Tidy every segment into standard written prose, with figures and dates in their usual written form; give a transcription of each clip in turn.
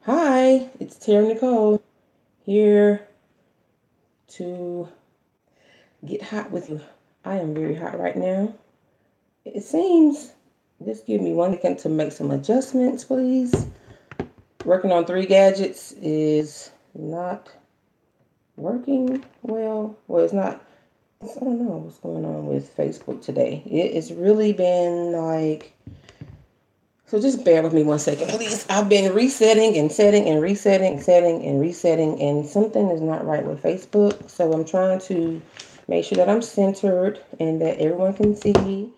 Hi, it's Tara Nicole here to get hot with you. I am very hot right now. It seems, just give me 1 second to make some adjustments, please. Working on 3 gadgets is not working well. Well, it's not, I don't know what's going on with Facebook today. It's really been like, so just bear with me 1 second, please. I've been resetting and setting and resetting, setting and resetting, and something is not right with Facebook. So I'm trying to make sure that I'm centered and that everyone can see me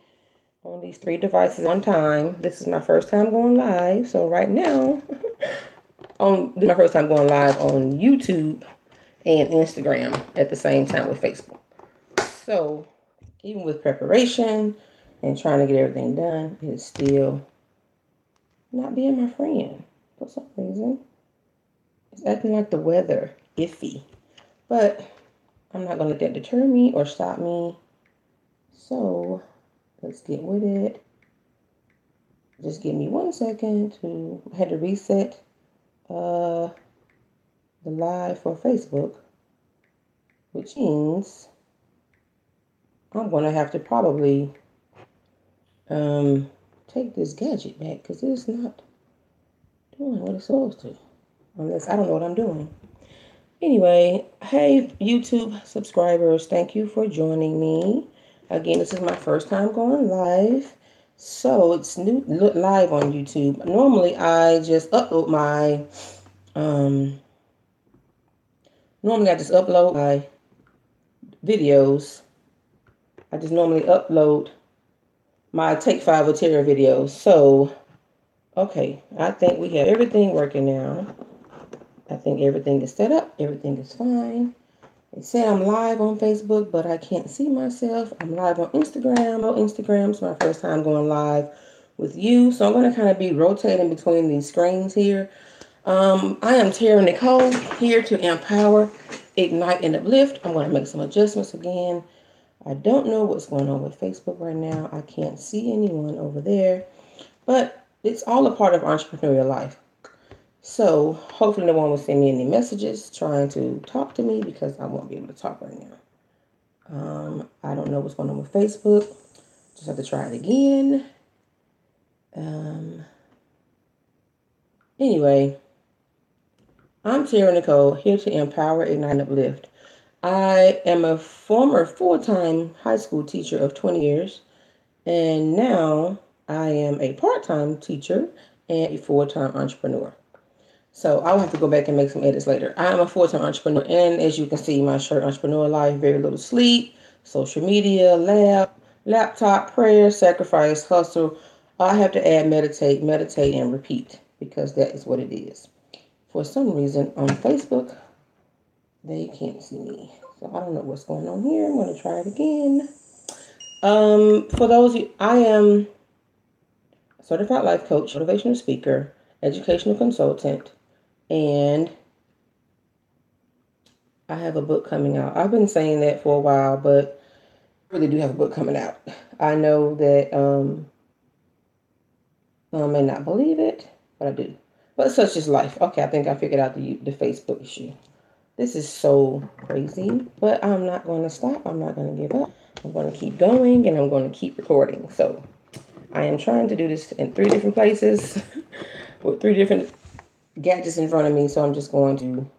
on these 3 devices at 1 time. This is my first time going live. So right now, this is my first time going live on YouTube and Instagram at the same time with Facebook. So even with preparation and trying to get everything done, it's still not being my friend for some reason. It's acting like the weather, iffy. But I'm not going to let that deter me or stop me. So let's get with it. Just give me 1 second to I had to reset the live for Facebook, which means I'm going to have to probably take this gadget back because it's not doing what it's supposed to. Unless I don't know what I'm doing. Anyway, hey YouTube subscribers, thank you for joining me. Again, this is my first time going live. So it's new live on YouTube. Normally I just upload my videos. I just normally upload my Take 5 with Tara videos. So okay, I think we have everything working now. I think everything is set up, everything is fine. It said I'm live on Facebook, but I can't see myself. I'm live on Instagram. Oh, Instagram's my first time going live with you. So I'm going to kind of be rotating between these screens here. I am Tara Nicole here to empower, ignite, and uplift. I'm going to make some adjustments again. I don't know what's going on with Facebook right now. I can't see anyone over there, but it's all a part of entrepreneurial life. So hopefully no one will send me any messages trying to talk to me because I won't be able to talk right now. I don't know what's going on with Facebook. Just have to try it again. Anyway, I'm Tara Nicole, here to empower, ignite, and uplift. I am a former full-time high school teacher of 20 years, and now I am a part-time teacher and a full-time entrepreneur. So I'll have to go back and make some edits later. I am a full-time entrepreneur, and as you can see, my shirt, Entrepreneur Life, very little sleep, social media, laptop, prayer, sacrifice, hustle. I have to add meditate, and repeat because that is what it is. For some reason on Facebook, they can't see me. So I don't know what's going on here. I'm going to try it again. For those of you, I am a certified life coach, motivational speaker, educational consultant, and I have a book coming out. I've been saying that for a while, but I really do have a book coming out. I know that some may not believe it, but I do. But such is life. Okay, I think I figured out the Facebook issue. This is so crazy, but I'm not going to stop. I'm not going to give up. I'm going to keep going, and I'm going to keep recording. So I am trying to do this in 3 different places with 3 different gadgets in front of me. So I'm just going to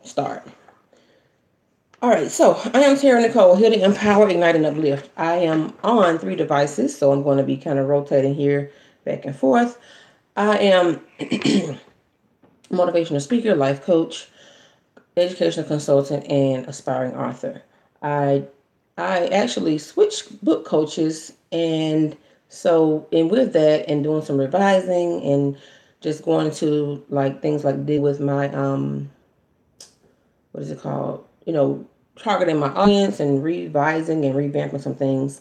start. All right, so I am Tara Nicole, here to empower, ignite, and uplift. I am on 3 devices, so I'm going to be kind of rotating here back and forth. I am motivational speaker, life coach, educational consultant, and aspiring author. I I actually switched book coaches, and with that and doing some revising and just going to like things like did with my what is it called? Targeting my audience and revising and revamping some things.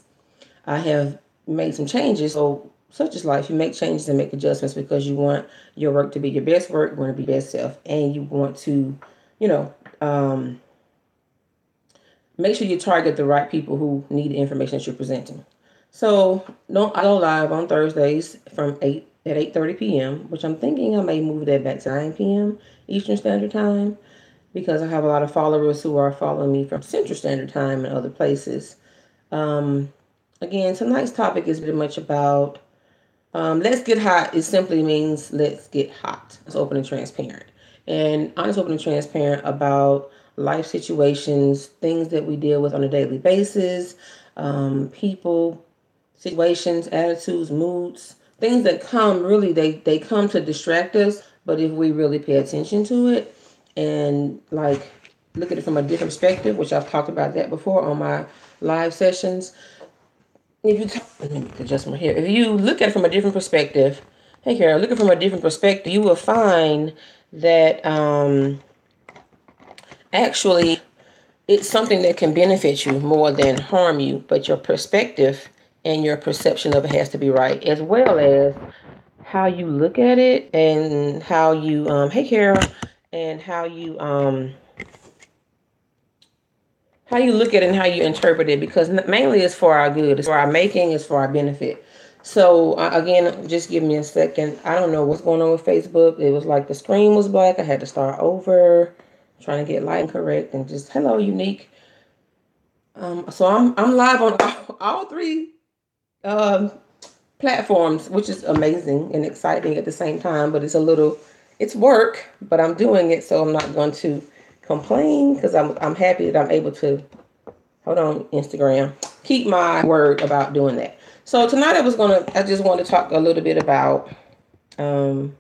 I have made some changes. So, such is life. You make changes and make adjustments because you want your work to be your best work, you want to be your best self, and you want to, you know, um, make sure you target the right people who need the information that you're presenting. So, no, I go live on Thursdays from 8 at 8:30 p.m., which I'm thinking I may move that back to 9 p.m. Eastern Standard Time, because I have a lot of followers who are following me from Central Standard Time and other places. Um, Again, tonight's topic is pretty much about let's get hot. It simply means let's get hot. It's open and transparent. And honest, open and transparent about life situations, things that we deal with on a daily basis, people, situations, attitudes, moods, things that come really, they come to distract us. But if we really pay attention to it and like look at it from a different perspective, which I've talked about that before on my live sessions, if you let me adjust my hair. If you look at it from a different perspective, hey Carol, look at it from a different perspective, you will find that actually it's something that can benefit you more than harm you, but your perspective and your perception of it has to be right, as well as how you look at it and how you hey Carol, and how you look at it and how you interpret it, because mainly it's for our good, it's for our making, it's for our benefit. So again, just give me a second. I don't know what's going on with Facebook. It was like the screen was black. I had to start over, trying to get light correct, and just hello, unique. So I'm live on all three um, platforms, which is amazing and exciting at the same time. But it's work, but I'm doing it, so I'm not going to complain because I'm happy that I'm able to. Hold on, Instagram. Keep my word about doing that. So tonight I just want to talk a little bit about. Um,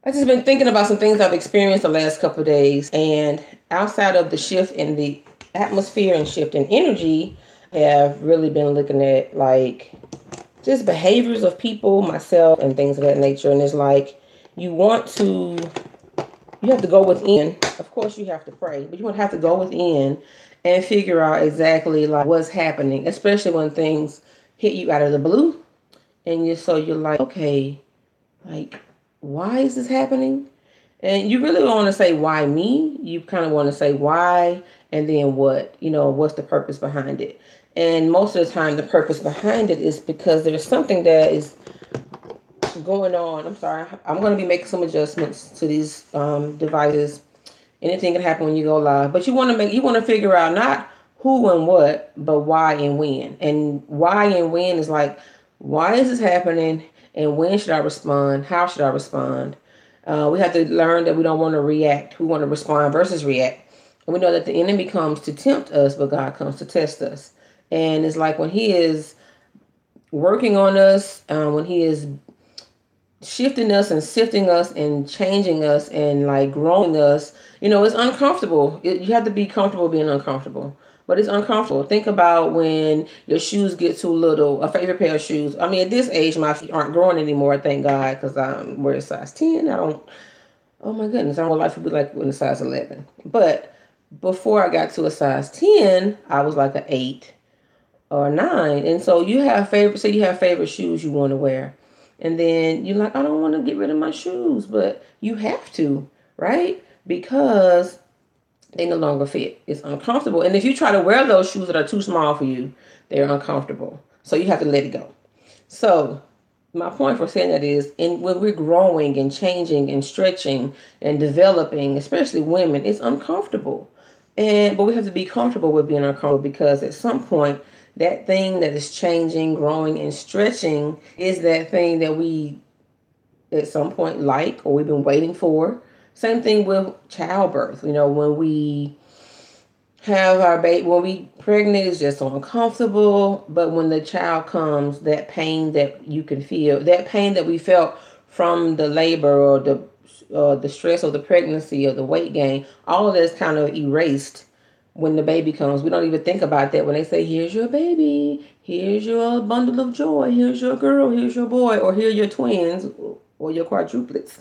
I just been thinking about some things I've experienced the last couple of days, and outside of the shift in the atmosphere and shift in energy, I have really been looking at like just behaviors of people, myself, and things of that nature. And it's like you want to, you have to go within. Of course, you have to pray, but you want to have to go within and figure out exactly like what's happening, especially when things hit you out of the blue, and you're like, okay, like why is this happening? And you really don't want to say why me. You kind of want to say why and then what. What's the purpose behind it? And most of the time, the purpose behind it is because there's something that is going on. I'm sorry. I'm going to be making some adjustments to these devices. Anything can happen when you go live, but you want to figure out not who and what, but why and when. And why and when is like, why is this happening, and when should I respond? How should I respond? We have to learn that we don't want to react. We want to respond versus react. And we know that the enemy comes to tempt us, but God comes to test us. And it's like when He is working on us, when He is shifting us and sifting us and changing us and like growing us, it's uncomfortable. You have to be comfortable being uncomfortable, but it's uncomfortable. Think about when your shoes get too little, a favorite pair of shoes. I mean, at this age my feet aren't growing anymore, thank God, because I'm wearing size 10. I don't, oh my goodness, I don't know what life would be like in a size 11. But before I got to a size 10, I was like an 8 or 9. And so you have favorite shoes you want to wear. And then you're like, I don't want to get rid of my shoes, but you have to, right? Because they no longer fit. It's uncomfortable. And if you try to wear those shoes that are too small for you, they're uncomfortable. So you have to let it go. So my point for saying that is, when we're growing and changing and stretching and developing, especially women, it's uncomfortable. But we have to be comfortable with being uncomfortable, because at some point, that thing that is changing, growing, and stretching is that thing that we at some point like, or we've been waiting for. Same thing with childbirth. When we have our baby, when we pregnant, is just so uncomfortable. But when the child comes, that pain that you can feel, that pain that we felt from the labor or the stress of the pregnancy or the weight gain, all of that's kind of erased when the baby comes. We don't even think about that when they say, here's your baby, here's your bundle of joy, here's your girl, here's your boy, or here are your twins or your quadruplets.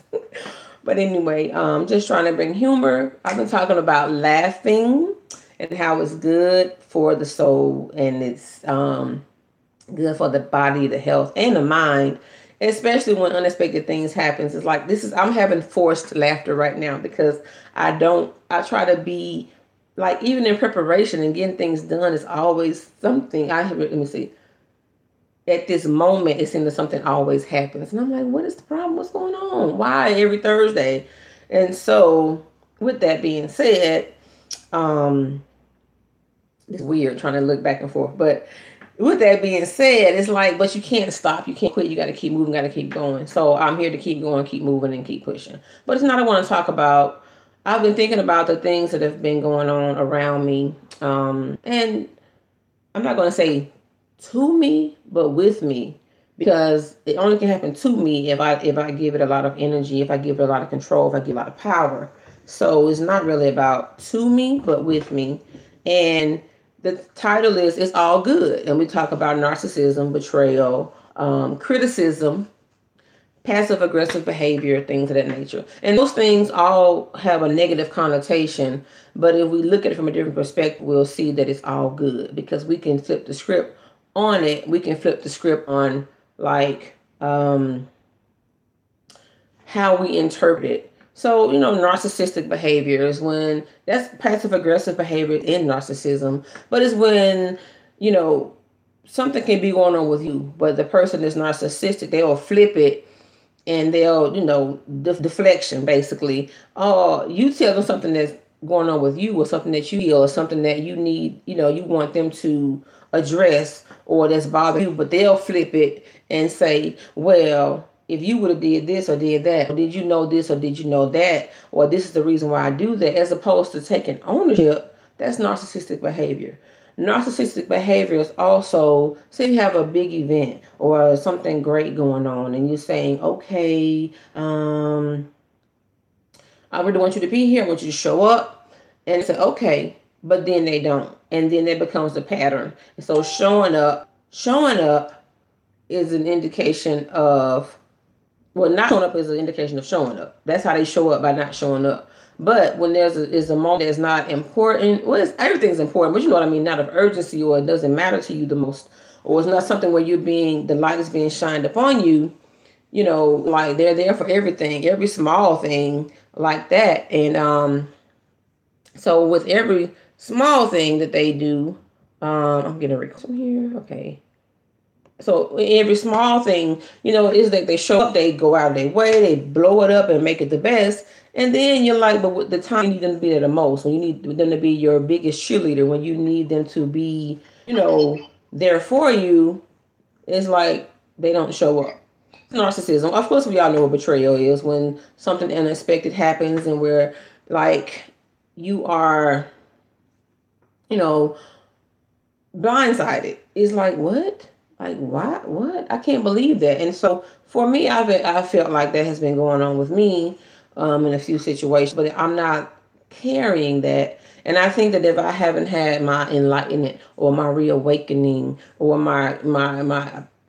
But anyway, just trying to bring humor. I've been talking about laughing and how it's good for the soul, and it's good for the body, the health, and the mind, especially when unexpected things happens. It's like I'm having forced laughter right now because I try to be like, even in preparation and getting things done, it's always something. Let me see. at this moment, it seems that something always happens. And I'm like, what is the problem? What's going on? Why every Thursday? And so, with that being said, um, it's weird trying to look back and forth. But with that being said, it's like, but you can't stop. You can't quit. You got to keep moving, got to keep going. So I'm here to keep going, keep moving, and keep pushing. But it's not, I want to talk about, I've been thinking about the things that have been going on around me. And I'm not going to say to me, but with me, because it only can happen to me if I give it a lot of energy, if I give it a lot of control, if I give it a lot of power. So it's not really about to me, but with me. And the title is "It's All Good," and we talk about narcissism, betrayal, criticism, passive aggressive behavior, things of that nature. And those things all have a negative connotation, but if we look at it from a different perspective, we'll see that it's all good because we can flip the script on it. We can flip the script on like how we interpret it. So, narcissistic behavior is when that's passive aggressive behavior in narcissism, but it's when, you know, something can be going on with you, but the person is narcissistic, they'll flip it and they'll, deflection basically. Oh, you tell them something that's going on with you or something that you feel or something that you need, you want them to address or that's bothering you, but they'll flip it and say, well, if you would have did this or did that, or did you know this or did you know that, or this is the reason why I do that, as opposed to taking ownership, that's narcissistic behavior. Narcissistic behavior is also, say you have a big event or something great going on and you're saying, okay, I really want you to be here. I want you to show up. And say, okay, but then they don't. And then it becomes a pattern. And so showing up is an indication of, well, not showing up is an indication of showing up. That's how they show up, by not showing up. But when is a moment that's not important, well, everything's important, but you know what I mean, not of urgency, or it doesn't matter to you the most, or it's not something where the light is being shined upon you, like they're there for everything, every small thing like that. And so with every small thing that they do, I'm getting a request from here. Okay. So every small thing, is that they show up, they go out of their way, they blow it up and make it the best. And then you're like, but with the time you need them to be there the most, when you need them to be your biggest cheerleader, when you need them to be, there for you, it's like they don't show up. Narcissism. Of course, we all know what betrayal is, when something unexpected happens and where like you are, you know, blindsided. It's like, what? Like, what? I can't believe that. And so for me, I felt like that has been going on with me in a few situations, but I'm not carrying that. And I think that if I haven't had my enlightenment or my reawakening or my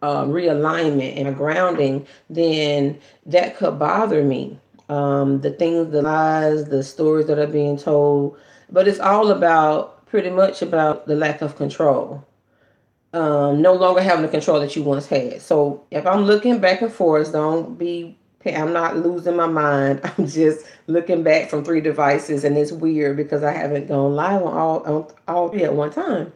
realignment and a grounding, then that could bother me. The things, the lies, the stories that are being told, but it's all about, pretty much about, the lack of control. No longer having the control that you once had. So if I'm looking back and forth, I'm not losing my mind. I'm just looking back from three devices, and it's weird because I haven't gone live on all three at one time.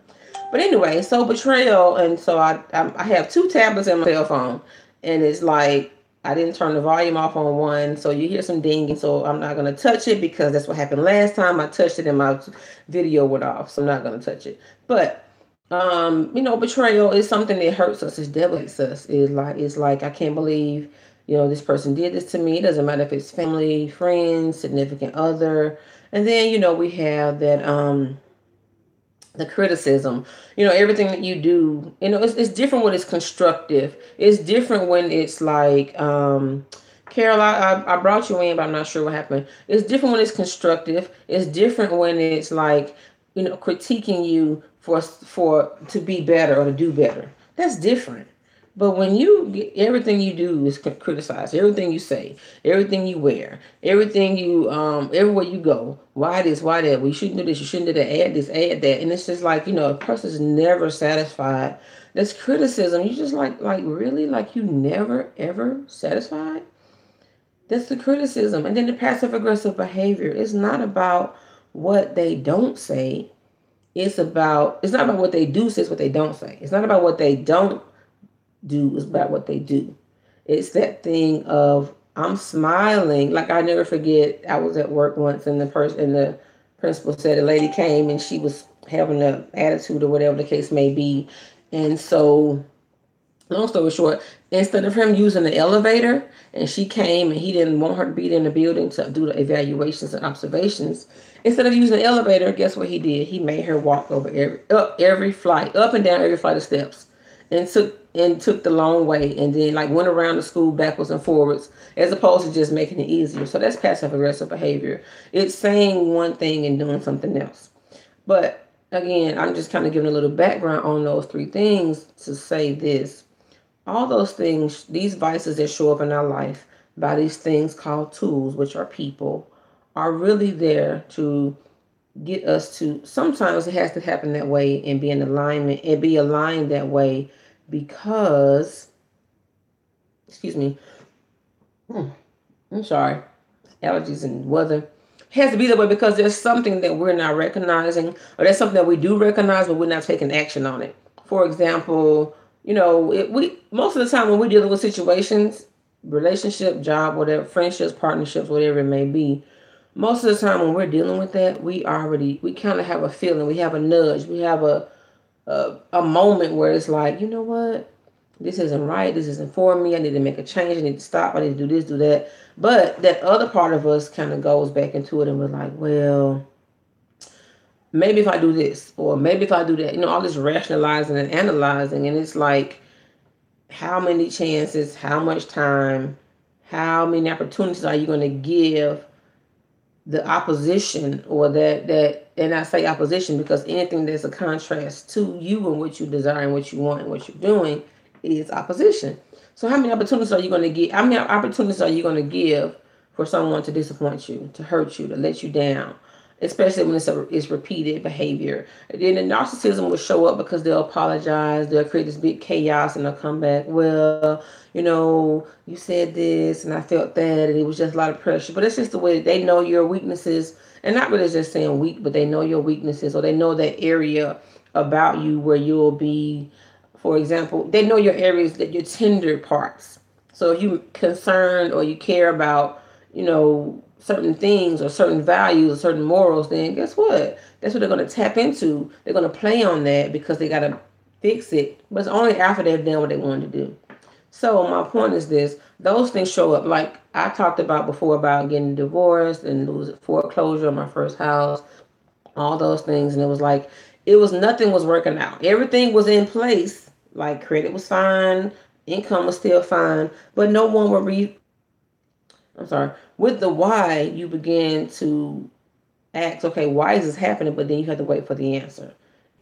But anyway, so betrayal, and so I have two tablets in my cell phone, and it's like I didn't turn the volume off on one, so you hear some dinging. So I'm not gonna touch it because that's what happened last time. I touched it and my video went off, so I'm not gonna touch it. But betrayal is something that hurts us. It devastates us. It's like I can't believe, this person did this to me. It doesn't matter if it's family, friends, significant other. And then, we have that the criticism. Everything that you do, it's different when it's constructive. It's different when it's like, Carol, I brought you in, but I'm not sure what happened. It's different when it's constructive. It's different when it's like, critiquing you for to be better or to do better. That's different. But when everything you do is criticized, everything you say, everything you wear, everything you everywhere you go, why this, why that, we shouldn't do this, you shouldn't do that, add this, add that, and it's just like, a person's never satisfied. That's criticism. You just like really, like, you never ever satisfied. That's the criticism. And then the passive aggressive behavior is not about what they don't say. It's not about what they do say, it's what they don't say. It's not about what they don't do, it's about what they do. It's that thing of I'm smiling. Like I never forget, I was at work once and the principal said a lady came and she was having an attitude or whatever the case may be. And so long story short, instead of him using the elevator and she came and he didn't want her to be in the building to do the evaluations and observations, instead of using the elevator, guess what he did? He made her walk over every flight, up and down every flight of steps, and took the long way, and then like went around the school backwards and forwards, as opposed to just making it easier. So that's passive aggressive behavior. It's saying one thing and doing something else. But again, I'm just kind of giving a little background on those three things to say this. All those things, these vices that show up in our life by these things called tools, which are people, are really there to get us to, sometimes it has to happen that way and be in alignment and be aligned that way because, excuse me, I'm sorry, allergies and weather. It has to be that way because there's something that we're not recognizing, or there's something that we do recognize, but we're not taking action on it. For example, we most of the time when we're dealing with situations, relationship, job, whatever, friendships, partnerships, whatever it may be, most of the time when we're dealing with that, we kind of have a feeling, we have a nudge, we have a moment where it's like, you know what, this isn't right, this isn't for me, I need to make a change, I need to stop, I need to do this, do that. But that other part of us kind of goes back into it and we're like, well, maybe if I do this, or maybe if I do that, all this rationalizing and analyzing. And it's like, how many chances, how much time, how many opportunities are you going to give the opposition, or and I say opposition because anything that's a contrast to you and what you desire and what you want and what you're doing is opposition. So how many opportunities are you going to give? How many opportunities are you going to give for someone to disappoint you, to hurt you, to let you down? Especially when it's repeated behavior. And then the narcissism will show up because they'll apologize, they'll create this big chaos, and they'll come back, well, you said this and I felt that, and it was just a lot of pressure. But it's just the way they know your weaknesses, and not really just saying weak, but they know your weaknesses, or they know that area about you where you'll be, for example, they know your areas, that your tender parts. So if you're concerned or you care about, certain things or certain values or certain morals, then guess what? That's what they're going to tap into. They're going to play on that because they got to fix it. But it's only after they've done what they wanted to do. So my point is this: those things show up. Like I talked about before about getting divorced and losing foreclosure on my first house, all those things. And it was like, nothing was working out. Everything was in place. Like credit was fine, income was still fine, but no one would I'm sorry. With the why, you begin to ask, okay, why is this happening? But then you have to wait for the answer.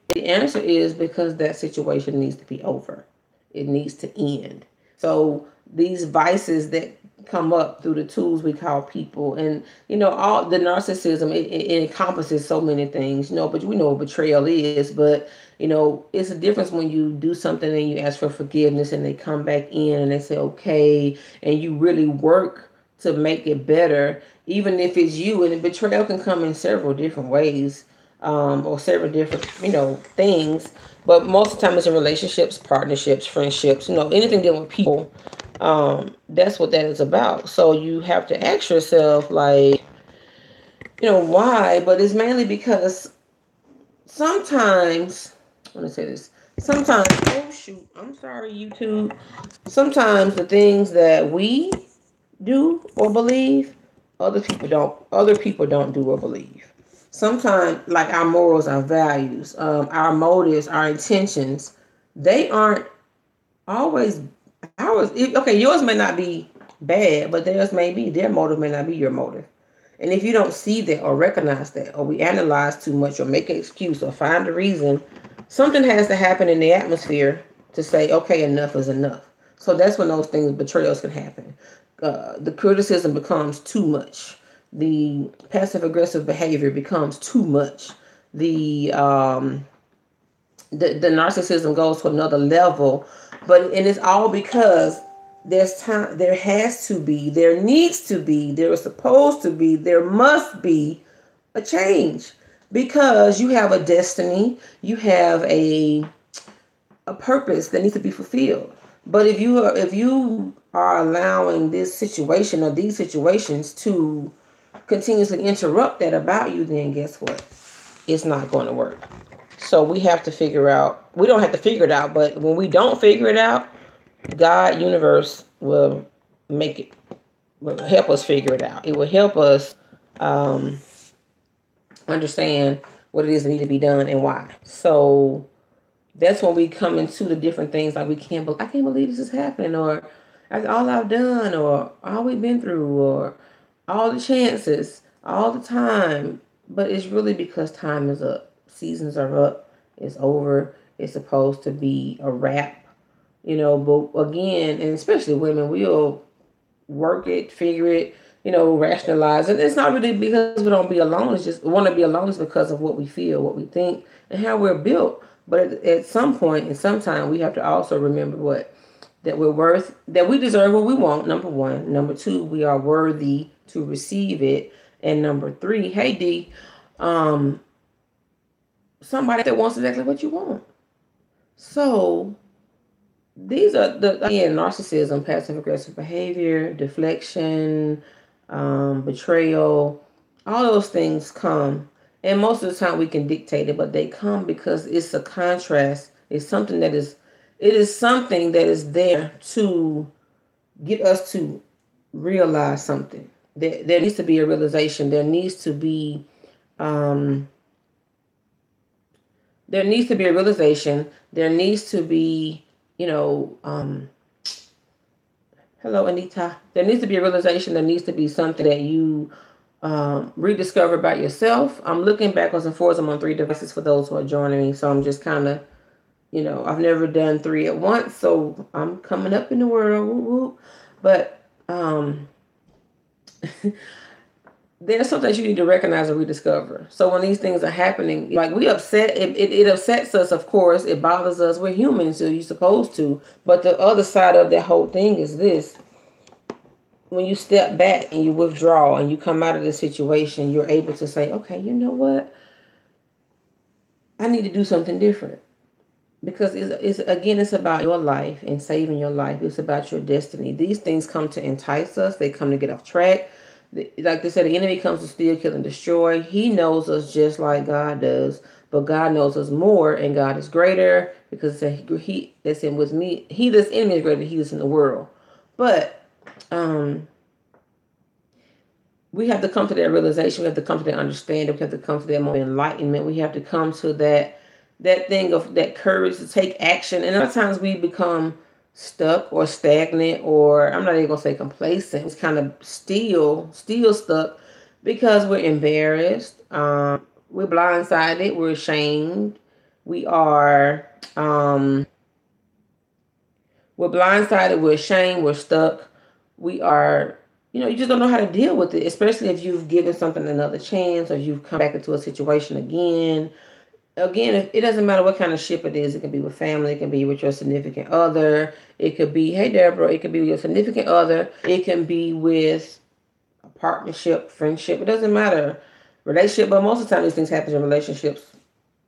The answer is because that situation needs to be over. It needs to end. So these vices that come up through the tools we call people, and all the narcissism, it encompasses so many things, but we know what betrayal is. But it's a difference when you do something and you ask for forgiveness and they come back in and they say okay, and you really work to make it better, even if it's you. And the betrayal can come in several different ways, or several different, things. But most of the time it's in relationships, partnerships, friendships, anything dealing with people. That's what that is about. So you have to ask yourself, like, why? But it's mainly because sometimes, let me say this, sometimes, oh shoot, I'm sorry, YouTube. Sometimes the things that we do or believe, other people don't do or believe. Sometimes, like our morals, our values, our motives, our intentions, they aren't always ours. Okay, yours may not be bad, but theirs may be. Their motive may not be your motive. And if you don't see that or recognize that, or we analyze too much or make an excuse or find a reason, something has to happen in the atmosphere to say, okay, enough is enough. So that's when those things, betrayals, can happen. The criticism becomes too much. The passive aggressive behavior becomes too much. The narcissism goes to another level, and it's all because there's time. There has to be. There needs to be. There is supposed to be. There must be a change because you have a destiny. You have a purpose that needs to be fulfilled. But if you are allowing this situation or these situations to continuously interrupt that about you, then guess what? It's not going to work. So we have to figure out. We don't have to figure it out, but when we don't figure it out, God, universe will make it. Will help us figure it out. It will help us um, understand what it is that need to be done and why. So that's when we come into the different things like I can't believe this is happening, or that's all I've done, or all we've been through, or all the chances, all the time. But it's really because time is up. Seasons are up. It's over. It's supposed to be a wrap, but again, and especially women, we'll work it, figure it, rationalize it. It's not really because we don't be alone. It's just want to be alone is because of what we feel, what we think, and how we're built. But at some point and sometime, we have to also remember that we're worth, that we deserve what we want. Number one. Number two, we are worthy to receive it. And number three, hey D, um, somebody that wants exactly what you want. So these are again, narcissism, passive aggressive behavior, deflection, betrayal. All those things come, and most of the time we can dictate it, but they come because it's a contrast. It is something that is there to get us to realize something. There needs to be a realization. Um, there needs to be a realization. There needs to be, you know, um, hello, Anita. There needs to be a realization. There needs to be something that you rediscover about yourself. I'm looking backwards and forwards. I'm on 3 devices for those who are joining me. So I'm just kind of, I've never done 3 at once. So I'm coming up in the world. Woo woo. But there's something that you need to recognize and rediscover. So when these things are happening, like we upset, it upsets us, of course. It bothers us. We're humans, so you're supposed to. But the other side of that whole thing is this. When you step back and you withdraw and you come out of the situation, you're able to say, okay, you know what? I need to do something different. Because it's about your life and saving your life. It's about your destiny. These things come to entice us. They come to get off track. Like they said, the enemy comes to steal, kill, and destroy. He knows us just like God does, but God knows us more, and God is greater because he that's in with me. He this enemy is greater than he is in the world. But we have to come to that realization. We have to come to that understanding. We have to come to that moment of enlightenment. We have to come to that thing of that courage to take action. And a lot of times we become stuck or stagnant, or I'm not even gonna say complacent. It's kind of still stuck because we're embarrassed. We're blindsided. We're ashamed. We are. We're blindsided. We're ashamed. We're stuck. We are. You just don't know how to deal with it, especially if you've given something another chance, or you've come back into a situation again. Again, it doesn't matter what kind of ship it is. It can be with family. It can be with your significant other. It could be, hey, Deborah. It could be with your significant other. It can be with a partnership, friendship. It doesn't matter. Relationship, but most of the time these things happen in relationships,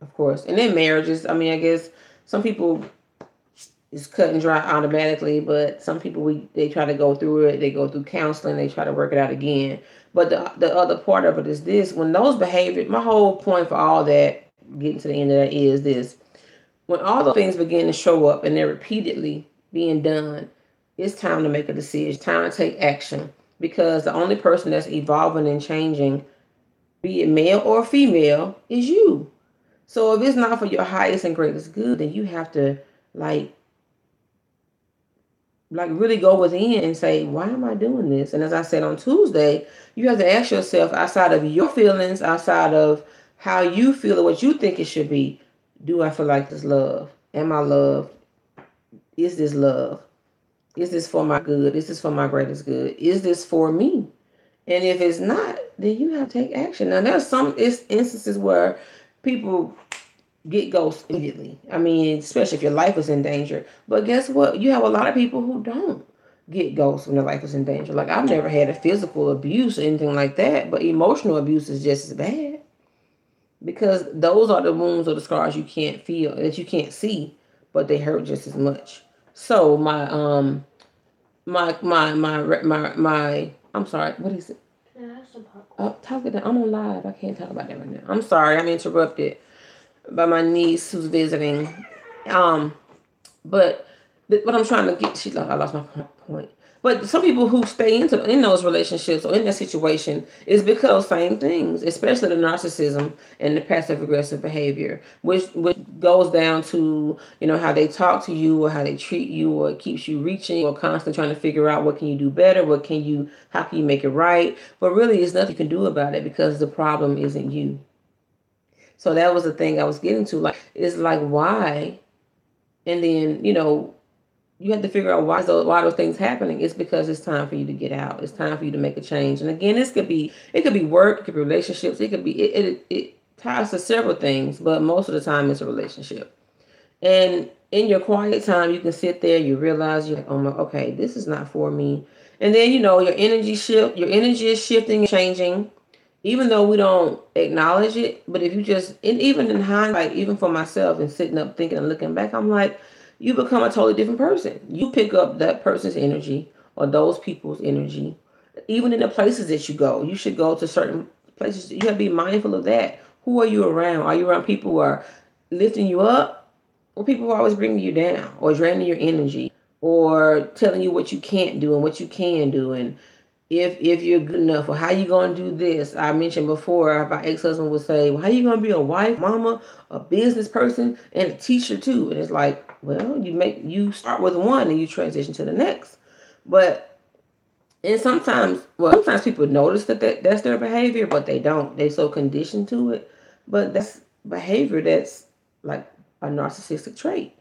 of course. And then marriages. I mean, I guess some people it's cut and dry automatically, but some people they try to go through it. They go through counseling. They try to work it out again. But the other part of it is this: when those behaviors, my whole point for all that, getting to the end of that is this: when all those things begin to show up and they're repeatedly being done, it's time to make a decision. Time to take action, because the only person that's evolving and changing, be it male or female, is you. So if it's not for your highest and greatest good, then you have to like really go within and say, why am I doing this? And as I said on Tuesday, you have to ask yourself, outside of your feelings, outside of how you feel or what you think it should be, do I feel like this love? Am I loved? Is this love? Is this for my good? Is this for my greatest good? Is this for me? And if it's not, then you have to take action. Now, there's some instances where people get ghosts immediately. I mean, especially if your life is in danger. But guess what? You have a lot of people who don't get ghosts when their life is in danger. Like, I've never had a physical abuse or anything like that, but emotional abuse is just as bad, because those are the wounds or the scars you can't feel, that you can't see, but they hurt just as much. So my I'm sorry, what is it? Talk it down. I'm on live. I can't talk about that right now. I'm sorry, I'm interrupted by my niece who's visiting. Um, but what I'm trying to get, I lost my point. But some people who stay in those relationships or in that situation is because of same things, especially the narcissism and the passive aggressive behavior, which goes down to how they talk to you or how they treat you, or it keeps you reaching or constantly trying to figure out what can you do better, how can you make it right. But really, there's nothing you can do about it because the problem isn't you. So that was the thing I was getting to. Like, it's like, why? And then you have to figure out why those things happening. It's because it's time for you to get out. It's time for you to make a change. And again, it could be work, it could be relationships, it could be it ties to several things, but most of the time it's a relationship. And in your quiet time, you can sit there, you realize you're like, oh my, okay, this is not for me. And then your energy is shifting and changing, even though we don't acknowledge it. But if you just, and even in hindsight, even for myself and sitting up thinking and looking back, I'm like, you become a totally different person. You pick up that person's energy or those people's energy. Even in the places that you go, you should go to certain places. You have to be mindful of that. Who are you around? Are you around people who are lifting you up, or people who are always bringing you down or draining your energy, or telling you what you can't do and what you can do, and if you're good enough, or how you gonna do this. I mentioned before, my ex-husband would say, well, how you gonna be a wife, mama, a business person, and a teacher too? And it's like, well, you start with one and you transition to the next. But and sometimes people notice that's their behavior, but they don't. They so conditioned to it. But that's behavior that's like a narcissistic trait.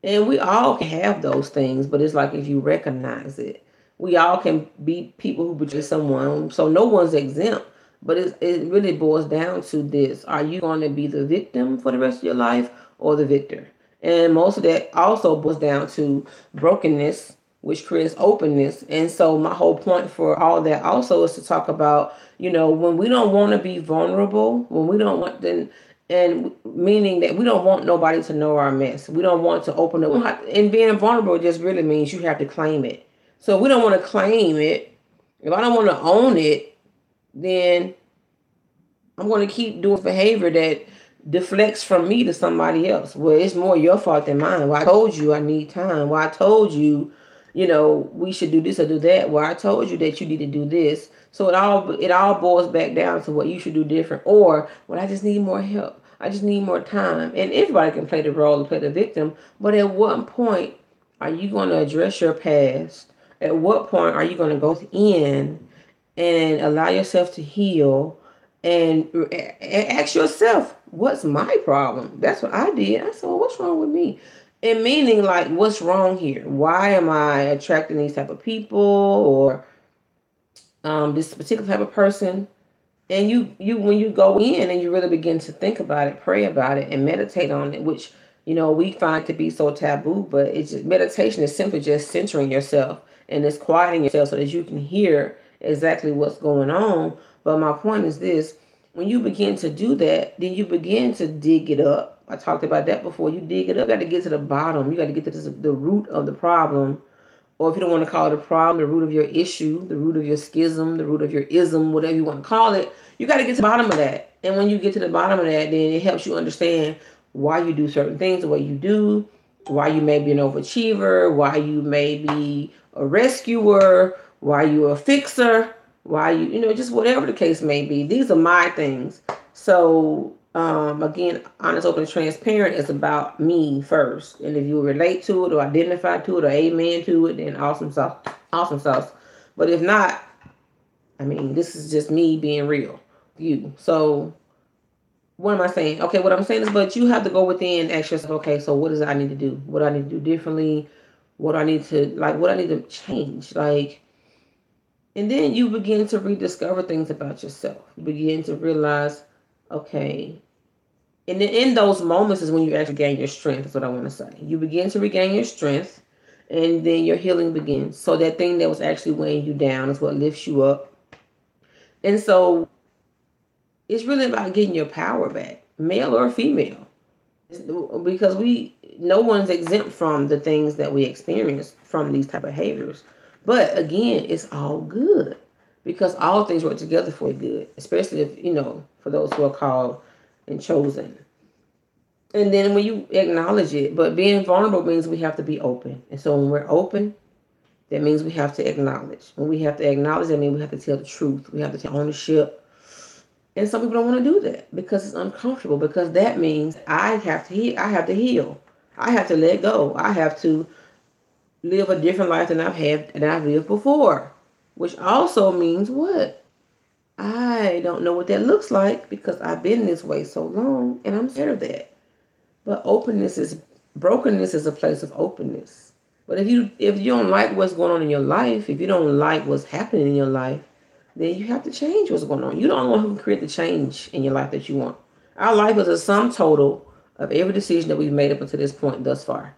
And we all can have those things, but it's like if you recognize it, we all can be people who betray someone. So no one's exempt. But it really boils down to this: are you going to be the victim for the rest of your life or the victor? And most of that also boils down to brokenness, which creates openness. And so my whole point for all that also is to talk about, when we don't want to be vulnerable, when we don't want then, and meaning that we don't want nobody to know our mess. We don't want to open up. And being vulnerable just really means you have to claim it. So if we don't want to claim it, if I don't want to own it, then I'm going to keep doing behavior that deflects from me to somebody else. Well, it's more your fault than mine. Well, I told you I need time. Well, I told you, we should do this or do that. Well, I told you that you need to do this. So it all boils back down to what you should do different. Or, well, I just need more help. I just need more time. And everybody can play the role and play the victim. But at what point are you going to address your past? At what point are you going to go in and allow yourself to heal and ask yourself, what's my problem? That's what I did. I said, well, what's wrong with me? And meaning, like, what's wrong here? Why am I attracting these type of people, or this particular type of person? And you when you go in and you really begin to think about it, pray about it, and meditate on it, which we find to be so taboo, but it's just, meditation is simply just centering yourself and it's quieting yourself so that you can hear exactly what's going on. But my point is this: when you begin to do that, then you begin to dig it up. I talked about that before. You dig it up. You got to get to the bottom. You got to get to the root of the problem, or if you don't want to call it a problem, the root of your issue, the root of your schism, the root of your ism, whatever you want to call it. You got to get to the bottom of that. And when you get to the bottom of that, then it helps you understand why you do certain things the way you do, why you may be an overachiever, why you may be a rescuer, why you're a fixer, why just whatever the case may be. These are my things. So again, honest, open, and transparent is about me first. And if you relate to it or identify to it or amen to it, then awesome sauce. Awesome sauce. But if not, I mean, this is just me being real. You. So what am I saying? Okay, what I'm saying is, but you have to go within and ask yourself, okay, so what does I need to do? What do I need to do differently? What I need to what I need to change? And then you begin to rediscover things about yourself. You begin to realize, okay, and then in those moments is when you actually gain your strength, is what I want to say. You begin to regain your strength, and then your healing begins. So that thing that was actually weighing you down is what lifts you up. And so it's really about getting your power back, male or female. because no one's exempt from the things that we experience from these type of behaviors. But again, it's all good because all things work together for good, especially if for those who are called and chosen. And then when you acknowledge it, but being vulnerable means we have to be open. And so when we're open, that means we have to acknowledge. When we have to acknowledge, that means we have to tell the truth. We have to take ownership. And some people don't want to do that because it's uncomfortable. Because that means I have to heal. I have to heal. I have to let go. I have to live a different life than I've lived before. Which also means what? I don't know what that looks like because I've been this way so long, and I'm scared of that. But brokenness is a place of openness. But if you don't like what's going on in your life, if you don't like what's happening in your life, then you have to change what's going on. You're the only one who can create the change in your life that you want. Our life is a sum total of every decision that we've made up until this point thus far.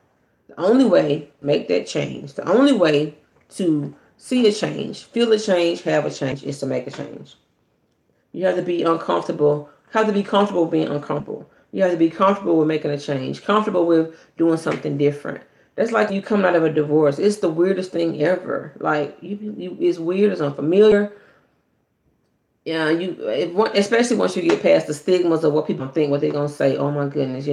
The only way to make that change, the only way to see a change, feel a change, have a change, is to make a change. You have to be uncomfortable. Have to be comfortable being uncomfortable. You have to be comfortable with making a change. Comfortable with doing something different. That's like you coming out of a divorce. It's the weirdest thing ever. Like it's weird. It's unfamiliar. Yeah, especially once you get past the stigmas of what people think, what they're gonna say. Oh my goodness,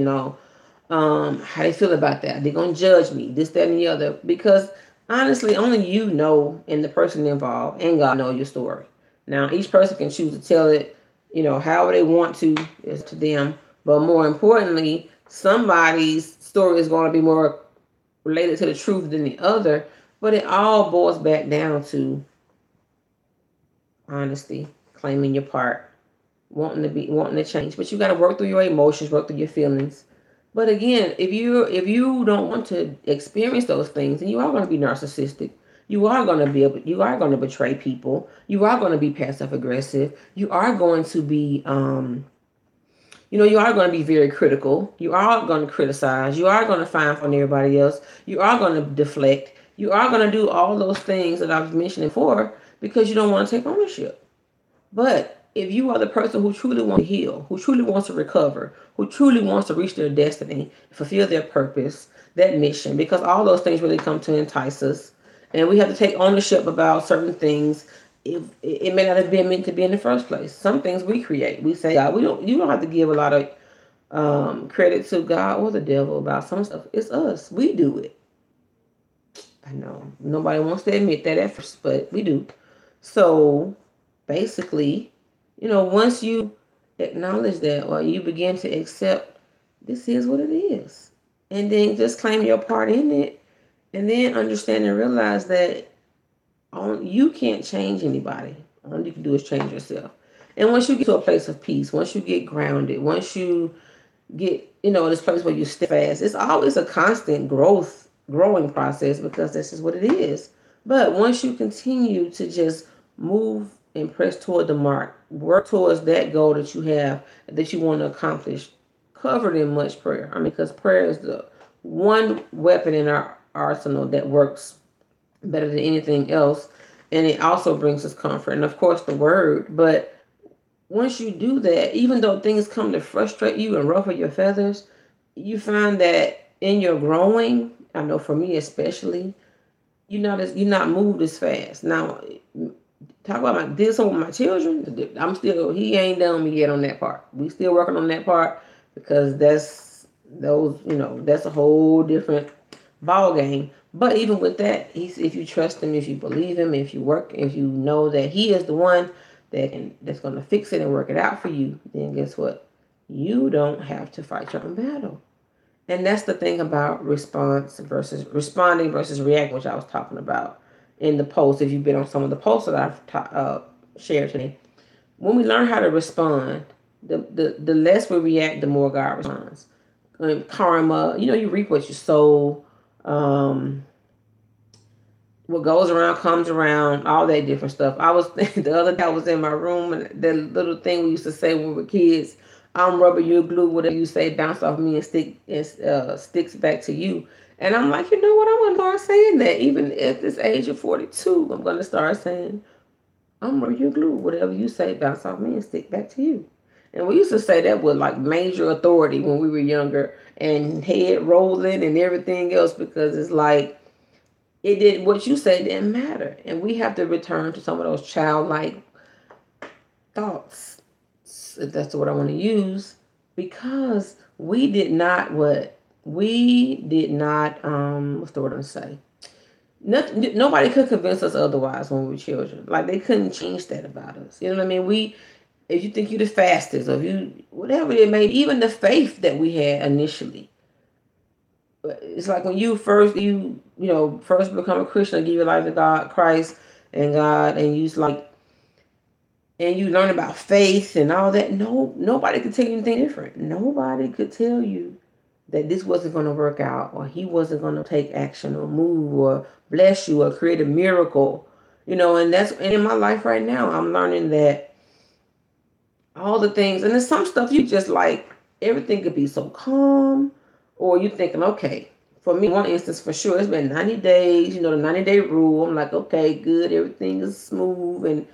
how they feel about that. They're gonna judge me. This, that, and the other. Because honestly, only you know, and the person involved, and God know your story. Now, each person can choose to tell it, however they want to. It's to them. But more importantly, somebody's story is going to be more related to the truth than the other. But it all boils back down to honesty, claiming your part, wanting to change. But you got to work through your emotions, work through your feelings. But again, if you don't want to experience those things, then you are going to be narcissistic. You are going to betray people. You are going to be passive aggressive. You are going to be you are going to be very critical. You are going to criticize. You are going to find fault in everybody else. You are going to deflect. You are going to do all those things that I've mentioned before because you don't want to take ownership. But if you are the person who truly wants to heal, who truly wants to recover, who truly wants to reach their destiny, fulfill their purpose, that mission, because all those things really come to entice us, and we have to take ownership about certain things. If it may not have been meant to be in the first place, some things we create. We say, God, we don't. You don't have to give a lot of credit to God or the devil about some stuff. It's us. We do it. I know nobody wants to admit that at first, but we do. So basically, once you acknowledge that or you begin to accept this is what it is, and then just claim your part in it, and then understand and realize that you can't change anybody. All you can do is change yourself. And once you get to a place of peace, once you get grounded, once you get, this place where you stay fast, it's always a constant growing process because this is what it is. But once you continue to just move and press toward the mark, work towards that goal that you have, that you want to accomplish, covered in much prayer. I mean, because prayer is the one weapon in our arsenal that works better than anything else. And it also brings us comfort. And of course, the word. But once you do that, even though things come to frustrate you and ruffle your feathers, you find that in your growing, I know for me especially, you're not moved as fast. Now, talk about did some with my children. He ain't done me yet on that part. We still working on that part because that's a whole different ball game. But even with that, if you trust him, if you believe him, if you know that he is the one that's going to fix it and work it out for you, then guess what? You don't have to fight your own battle. And that's the thing about responding versus reacting, which I was talking about in the post. If you've been on some of the posts that I've shared today, when we learn how to respond, the less we react, the more God responds. Karma, you reap what you sow. What goes around comes around, all that different stuff. I was the other day I was in my room and the little thing we used to say when we were kids, I'm rubber, you're glue, whatever you say, bounce off me and sticks back to you. And I'm like, you know what? I'm gonna start saying that. Even at this age of 42, I'm gonna start saying, I'm rubber, you're glue, whatever you say, bounce off me and stick back to you. And we used to say that with like major authority when we were younger. and head rolling and everything else, because it's like it did what you said didn't matter. And we have to return to some of those childlike thoughts, if that's what I want to use, because we did not what's the word I'm say? Nothing, nobody could convince us otherwise when we were children. Like they couldn't change that about us. You know what I mean? If you think you're the fastest, or if you whatever it may be, even the faith that we had initially. It's like when you first become a Christian, give your life to God, Christ, and God, and you learn about faith and all that. No, nobody could tell you anything different. Nobody could tell you that this wasn't going to work out, or he wasn't going to take action or move or bless you or create a miracle. And in my life right now, I'm learning that all the things, and there's some stuff you just like, everything could be so calm, or you thinking, okay, for me, one instance for sure, it's been 90 days, the 90-day rule. I'm like, okay, good, everything is smooth, and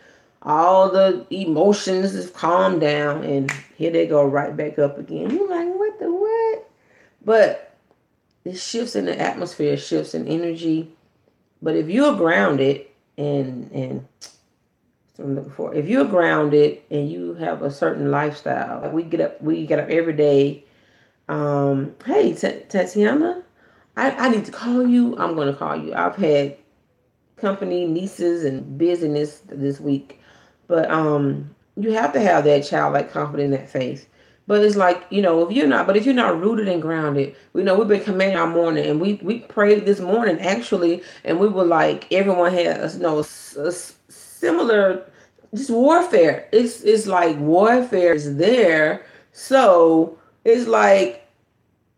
all the emotions have calmed down, and here they go right back up again. You're like, what the what? But it shifts in the atmosphere, shifts in energy. But if you're grounded and what I'm looking for. If you're grounded and you have a certain lifestyle, like we get up every day. Hey, Tatiana, I need to call you. I'm going to call you. I've had company, nieces, and busyness this week, but you have to have that childlike confidence, that faith. But it's like, if you're not rooted and grounded, we've been commanding our morning, and we prayed this morning actually, and we were like, everyone has, a similar, just warfare. It's like warfare is there. So it's like,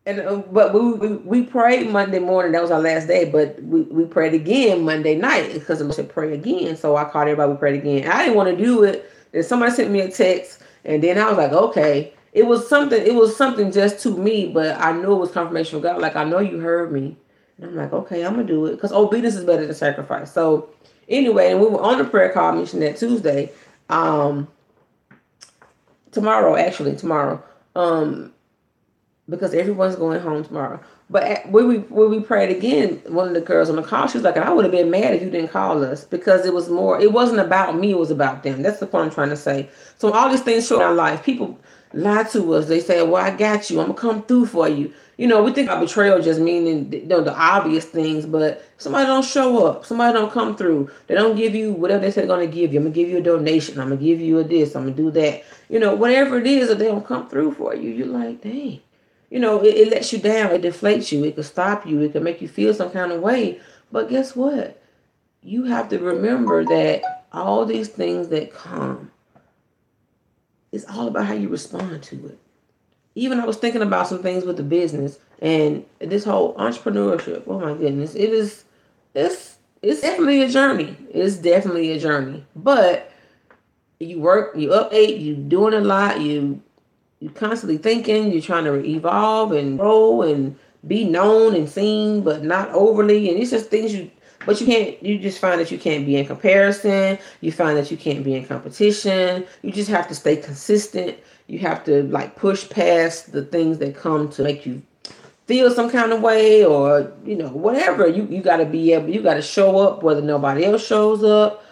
but we prayed Monday morning. That was our last day. But we prayed again Monday night because the Lord said pray again. So I called everybody. We prayed again. I didn't want to do it. Then somebody sent me a text, and then I was like, okay. It was something just to me, but I knew it was confirmation from God. Like, I know you heard me, and I'm like, okay, I'm gonna do it, because obedience is better than sacrifice. So anyway, and we were on the prayer call. I mentioned that Tuesday. Tomorrow. Because everyone's going home tomorrow. But when we prayed again, one of the girls on the call, she was like, I would have been mad if you didn't call us, because it wasn't about me, it was about them. That's the point I'm trying to say. So all these things show in our life. People lie to us. They say, well, I got you. I'm going to come through for you. We think about betrayal just meaning the obvious things, but somebody don't show up. Somebody don't come through. They don't give you whatever they said they're going to give you. I'm going to give you a donation. I'm going to give you a this. I'm going to do that. Whatever it is, that they don't come through for you. You're like, dang. It lets you down. It deflates you. It could stop you. It could make you feel some kind of way. But guess what? You have to remember that all these things that come, it's all about how you respond to it. Even I was thinking about some things with the business and this whole entrepreneurship. Oh my goodness. It's definitely a journey. It's definitely a journey. But you work, you update, you doing a lot, you're constantly thinking, you're trying to evolve and grow and be known and seen, but not overly. And it's just things you just find that you can't be in comparison. You find that you can't be in competition. You just have to stay consistent. You have to push past the things that come to make you feel some kind of way, or, whatever. You got to be able, you got to show up whether nobody else shows up.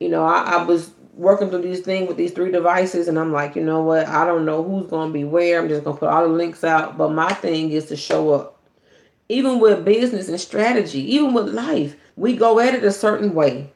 I was working through these things with these 3 devices, and I'm like, you know what? I don't know who's going to be where. I'm just going to put all the links out. But my thing is to show up. Even with business and strategy, even with life, we go at it a certain way.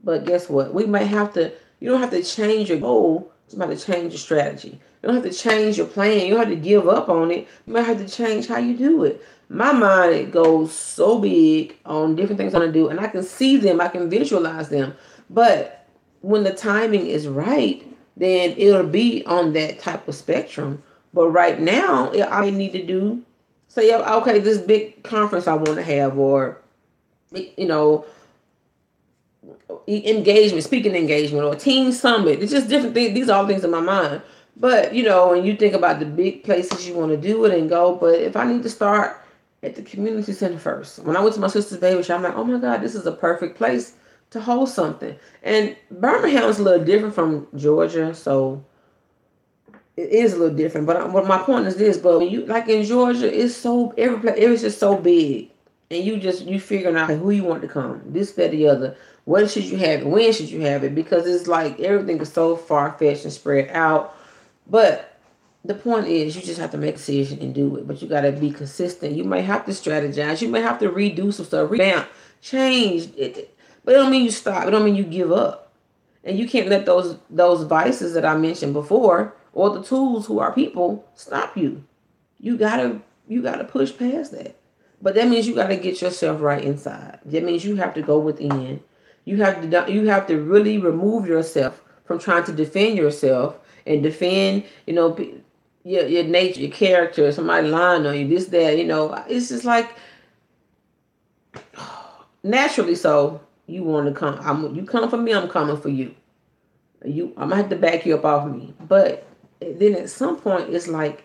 But guess what? You don't have to change your goal. You might have to change your strategy. You don't have to change your plan. You don't have to give up on it. You might have to change how you do it. My mind goes so big on different things I want to do, and I can see them. I can visualize them. But when the timing is right, then it'll be on that type of spectrum. But right now, I need to say, okay, this big conference I want to have, or, speaking engagement, or team summit. It's just different things. These are all things in my mind. But, when you think about the big places you want to do it and go, but if I need to start at the community center first. When I went to my sister's baby shower, I'm like, oh my God, this is a perfect place to hold something. And Birmingham is a little different from Georgia, so it is a little different. But my point is this: but when you like in Georgia, it's so it was just so big, and you figuring out who you want to come, this, that, the other. When should you have it? When should you have it? Because it's like everything is so far fetched and spread out. But the point is, you just have to make a decision and do it. But you got to be consistent. You may have to strategize. You may have to redo some stuff, revamp, change it. But it don't mean you stop. It don't mean you give up. And you can't let those vices that I mentioned before, or the tools who are people, stop you. You gotta push past that. But that means you gotta get yourself right inside. That means you have to go within. You have to really remove yourself from trying to defend yourself and defend, your nature, your character, somebody lying on you, this, that, it's just like naturally so you want to come. You come for me, I'm coming for you. I'm gonna have to back you up off me. But then at some point it's like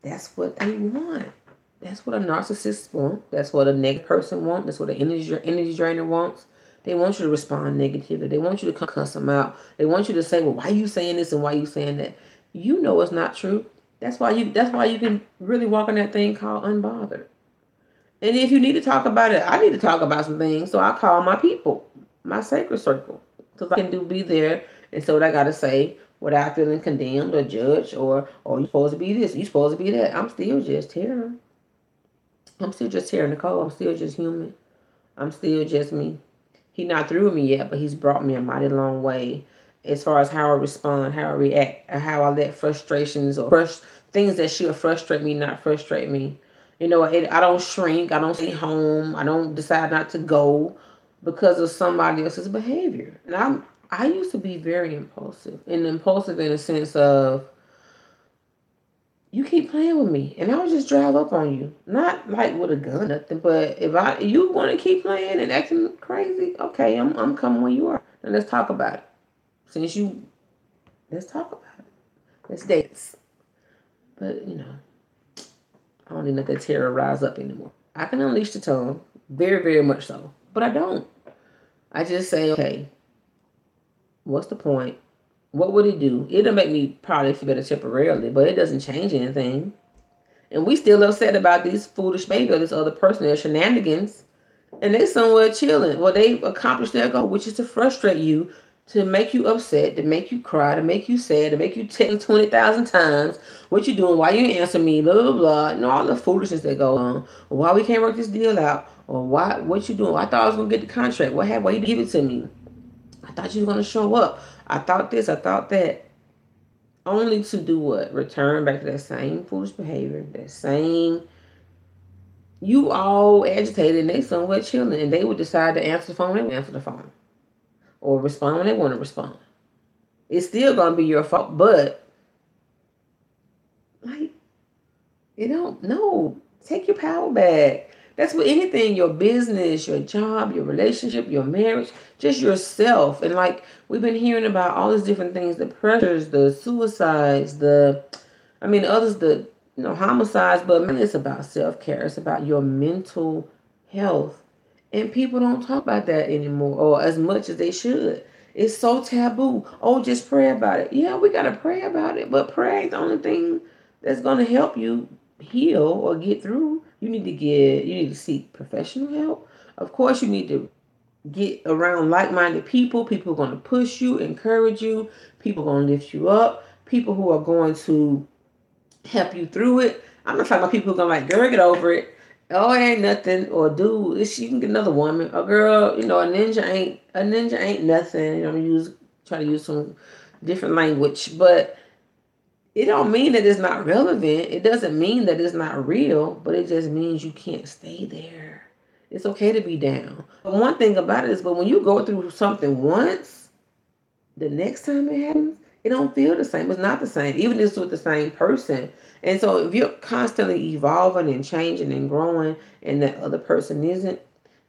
that's what they want. That's what a narcissist wants. That's what a negative person wants. That's what an energy drainer wants. They want you to respond negatively. They want you to cuss them out. They want you to say, "Well, why are you saying this and why are you saying that?" You know it's not true. That's why you can really walk in that thing called unbothered. And if you need to talk about it, I need to talk about some things. So I call my people, my sacred circle, because I can be there and say what I gotta say without feeling condemned or judged or you supposed to be this, you supposed to be that. I'm still just here. I'm still just here, Nicole. I'm still just human. I'm still just me. He's not through with me yet, but he's brought me a mighty long way as far as how I respond, how I react, and how I let frustrations or things that should frustrate me not frustrate me. I don't shrink. I don't stay home. I don't decide not to go because of somebody else's behavior. And I used to be very impulsive, and impulsive in the sense of you keep playing with me, and I'll just drive up on you. Not like with a gun, nothing. But if you want to keep playing and acting crazy, okay, I'm coming when you are, and let's talk about it. Let's talk about it. Let's dance. But I don't even let that terror rise up anymore. I can unleash the tongue, very, very much so, but I don't. I just say, okay, what's the point? What would it do? It'll make me probably feel better temporarily, but it doesn't change anything. And we still upset about these foolish baby or this other person, their shenanigans, and they somewhere chilling. Well, they've accomplished their goal, which is to frustrate you, to make you upset, to make you cry, to make you sad, to make you text 20,000 times. What you doing? Why you ain't answer me? Blah, blah, blah. All the foolishness that go on. Or why we can't work this deal out? Or what you doing? I thought I was going to get the contract. Why you give it to me? I thought you were going to show up. I thought this, I thought that. Only to do what? Return back to that same foolish behavior, that same. You all agitated and they somewhere chilling, and they would decide to answer the phone, they would answer the phone. Or respond when they want to respond. It's still going to be your fault, but, like, you don't know. Take your power back. That's with anything, your business, your job, your relationship, your marriage, just yourself. And like we've been hearing about all these different things, the pressures, the suicides, others, the homicides, but mainly it's about self-care. It's about your mental health. And people don't talk about that anymore or as much as they should. It's so taboo. Oh, just pray about it. Yeah, we got to pray about it, but prayer ain't the only thing that's going to help you heal or get through. You need to seek professional help. Of course, you need to get around like-minded people. People are going to push you, encourage you. People are going to lift you up. People who are going to help you through it. I'm not talking about people who are going to girl, get over it. Oh, it ain't nothing. Or dude, you can get another woman. A girl, a ninja ain't nothing. Try to use some different language, but it don't mean that it's not relevant. It doesn't mean that it's not real, but it just means you can't stay there. It's okay to be down. But one thing about it is, but when you go through something once, the next time it happens, it don't feel the same. It's not the same, even if it's with the same person. And so if you're constantly evolving and changing and growing and that other person isn't,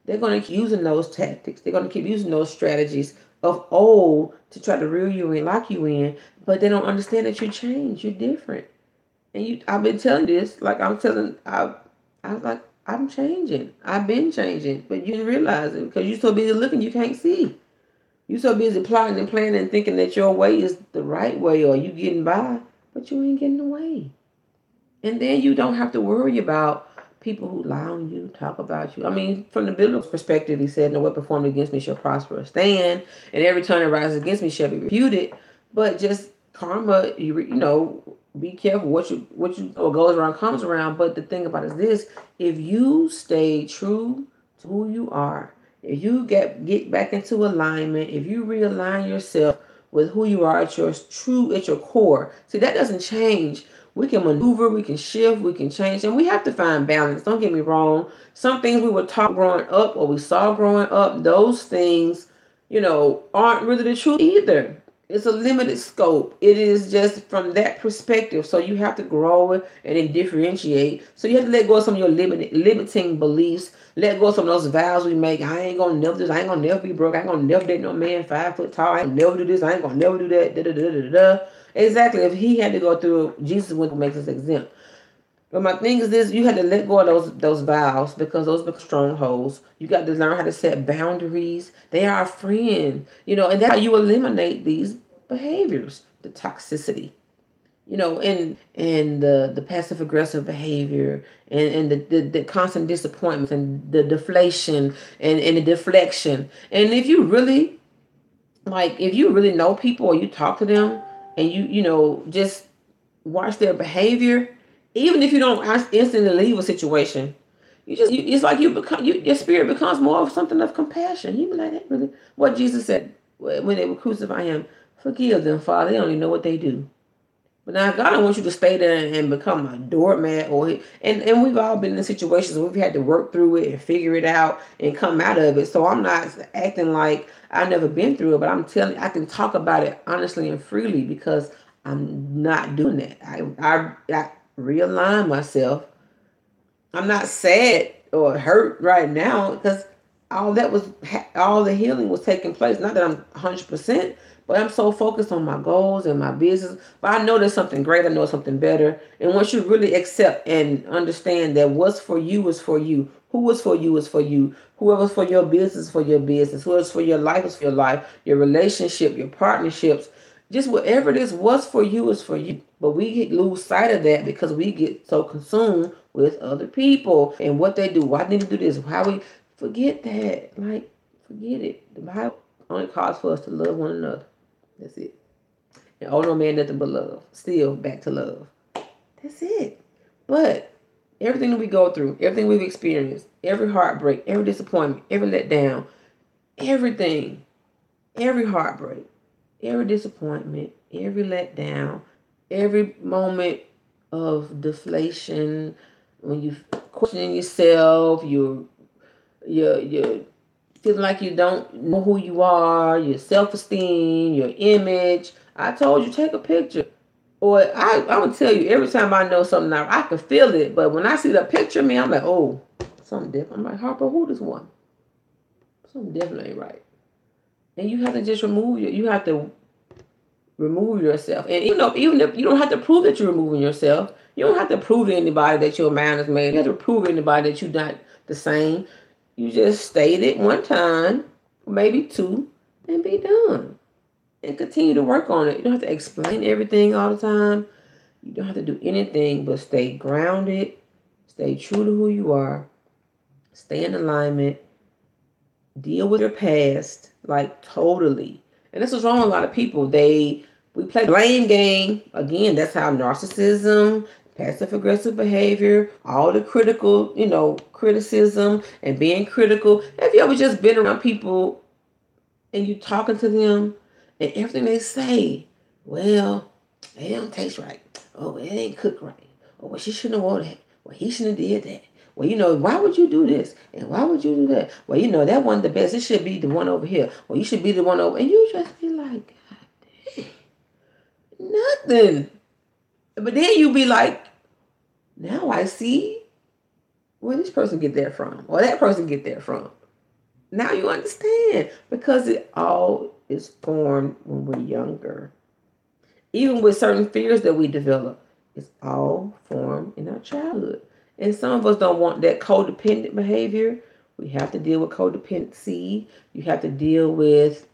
they're going to keep using those tactics. They're going to keep using those strategies of old to try to reel you in, lock you in, but they don't understand that you change. You're different. And I've been telling this, like I'm changing. I've been changing, but you didn't realize it because you're so busy looking, you can't see. You're so busy plotting and planning and thinking that your way is the right way or you getting by. but you ain't getting away. And then you don't have to worry about people who lie on you, talk about you. I mean, from the biblical perspective, he said, "No weapon formed against me shall prosper or stand, and every tongue that rises against me shall be refuted." But just karma, you know, be careful what goes around comes around. But the thing about it is this: if you stay true to who you are, if you get back into alignment, if you realign yourself with who you are at your core, see that doesn't change. We can maneuver, we can shift, we can change, and we have to find balance. Don't get me wrong. Some things we were taught growing up or we saw growing up, those things, aren't really the truth either. It's a limited scope. It is just from that perspective. So you have to grow it and then differentiate. So you have to let go of some of your limiting beliefs. Let go of some of those vows we make. I ain't gonna never do this. I ain't gonna never be broke. I ain't gonna never date no man 5 foot tall. I ain't gonna never do this. I ain't gonna never do that. Da, da, da, da, da, da. Exactly. If he had to go through, Jesus wouldn't make us exempt. But my thing is this: you had to let go of those vows because those become strongholds. You got to learn how to set boundaries. They are a friend, and that's how you eliminate these behaviors, the toxicity, and the passive aggressive behavior, and the constant disappointments and the deflation and the deflection. And if you really know people or you talk to them and just watch their behavior, even if you don't instantly leave a situation, it's like your spirit becomes more of something of compassion. You be like, that really what Jesus said when they were crucifying him: "Forgive them, Father. They don't even know what they do." But now God don't want you to stay there and become a doormat, and we've all been in situations where we've had to work through it and figure it out and come out of it. So I'm not acting like I've never been through it, but I'm telling you, I can talk about it honestly and freely because I'm not doing that. I realign myself. I'm not sad or hurt right now because all the healing was taking place. Not that I'm 100%, but I'm so focused on my goals and my business. But I know there's something great. I know something better. And once you really accept and understand that what's for you is for you, who was for you is for you, whoever's for your business is for your business, whoever's for your life is for your life, your relationship, your partnerships, just whatever it is, what's for you is for you. But we lose sight of that because we get so consumed with other people and what they do. Why did they do this? How we forget that? Like, forget it. The Bible only calls for us to love one another. That's it. And owe no man nothing but love. Still back to love. That's it. But everything that we go through, everything we've experienced, every heartbreak, every disappointment, every letdown, everything, every heartbreak, every disappointment, every letdown, every moment of deflation, when you questioning yourself, you're feeling like you don't know who you are, your self-esteem, your image. I told you, take a picture. Or I would tell you, every time I know something now, I can feel it. But when I see the picture of me, I'm like, oh, something different. I'm like, Harper, who this one? Something definitely ain't right. And you have to just you have to remove yourself. And even if you don't have to prove that you're removing yourself, you don't have to prove to anybody that your mind is made. You have to prove to anybody that you're not the same. You just state it one time, maybe two, and be done. And continue to work on it. You don't have to explain everything all the time. You don't have to do anything but stay grounded, stay true to who you are, stay in alignment, deal with your past, like totally. And this is wrong with a lot of people. We play blame game. Again, that's how narcissism, passive aggressive behavior, all the criticism and being critical. Have you ever just been around people and you talking to them and everything they say, well, it don't taste right. Oh, it ain't cooked right. Oh, well, she shouldn't have worn that. Well, he shouldn't have did that. Well, why would you do this? And why would you do that? Well, that wasn't the best. It should be the one over here. Well, you should be the one over. And you just be like, God dang, nothing. But then you be like, now I see where this person get that from, or that person get that from. Now you understand because it all is formed when we're younger. Even with certain fears that we develop, it's all formed in our childhood. And some of us don't want that codependent behavior. We have to deal with codependency. You have to deal with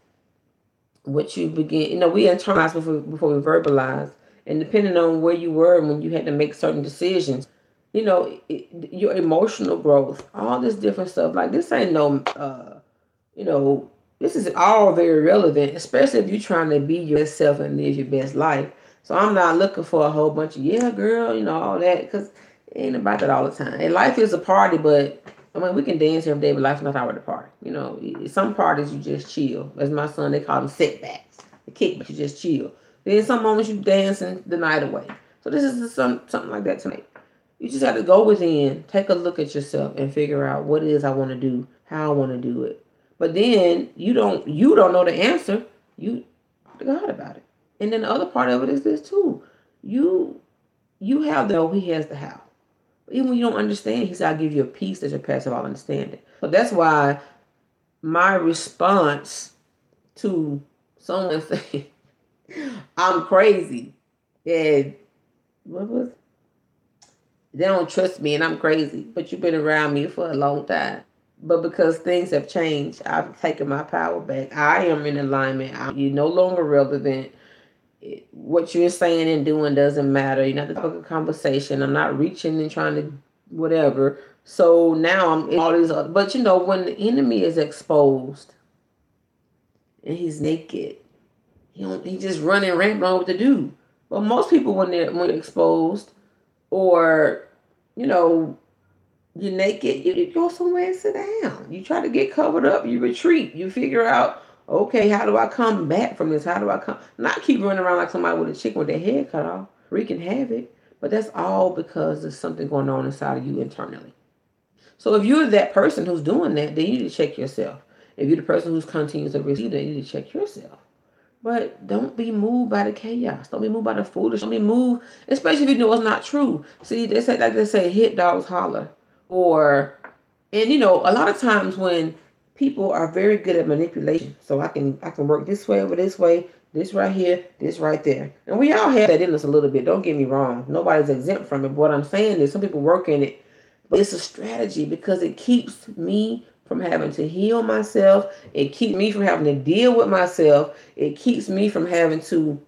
what you begin. We internalize before we verbalize. And depending on where you were when you had to make certain decisions, your emotional growth, all this different stuff. Like this ain't no, you know, this is all very relevant, especially if you're trying to be your best self and live your best life. So I'm not looking for a whole bunch of, yeah, girl, all that, because it ain't about that all the time. And life is a party, but I mean, we can dance every day, but life's not always a party. Some parties you just chill. As my son, they call them setbacks. The kick, but you just chill. Then some moments you dancing the night away. So this is something like that tonight. You just have to go within, take a look at yourself, and figure out what it is I want to do, how I want to do it. But then you don't know the answer. You talk to God about it. And then the other part of it is this too. You have the know, He has the how. Even when you don't understand, He said, I'll give you a peace that surpasses all understanding. So that's why my response to someone saying I'm crazy and what was they don't trust me and I'm crazy, but you've been around me for a long time. But because things have changed, I've taken my power back. I am in alignment. You're no longer relevant. What you're saying and doing doesn't matter. You're not the topic of conversation. I'm not reaching and trying to whatever. So now I'm in all these other. But when the enemy is exposed and he's naked, he just running rampant on what to do. But most people when they're exposed or you're naked, you go somewhere and sit down. You try to get covered up, you retreat, you figure out, okay, how do I come back from this? How do I come? Not keep running around like somebody with a chicken with their head cut off, wreaking havoc. But that's all because there's something going on inside of you internally. So if you're that person who's doing that, then you need to check yourself. If you're the person who's continuing to receive that, you need to check yourself. But don't be moved by the chaos. Don't be moved by the foolish. Don't be moved, especially if you know it's not true. See, they say, hit dogs holler. And a lot of times when people are very good at manipulation, so I can work this way over this way, this right here, this right there. And we all have that in us a little bit. Don't get me wrong. Nobody's exempt from it. But what I'm saying is some people work in it, but it's a strategy because it keeps me from having to heal myself. It keeps me from having to deal with myself. It keeps me from having to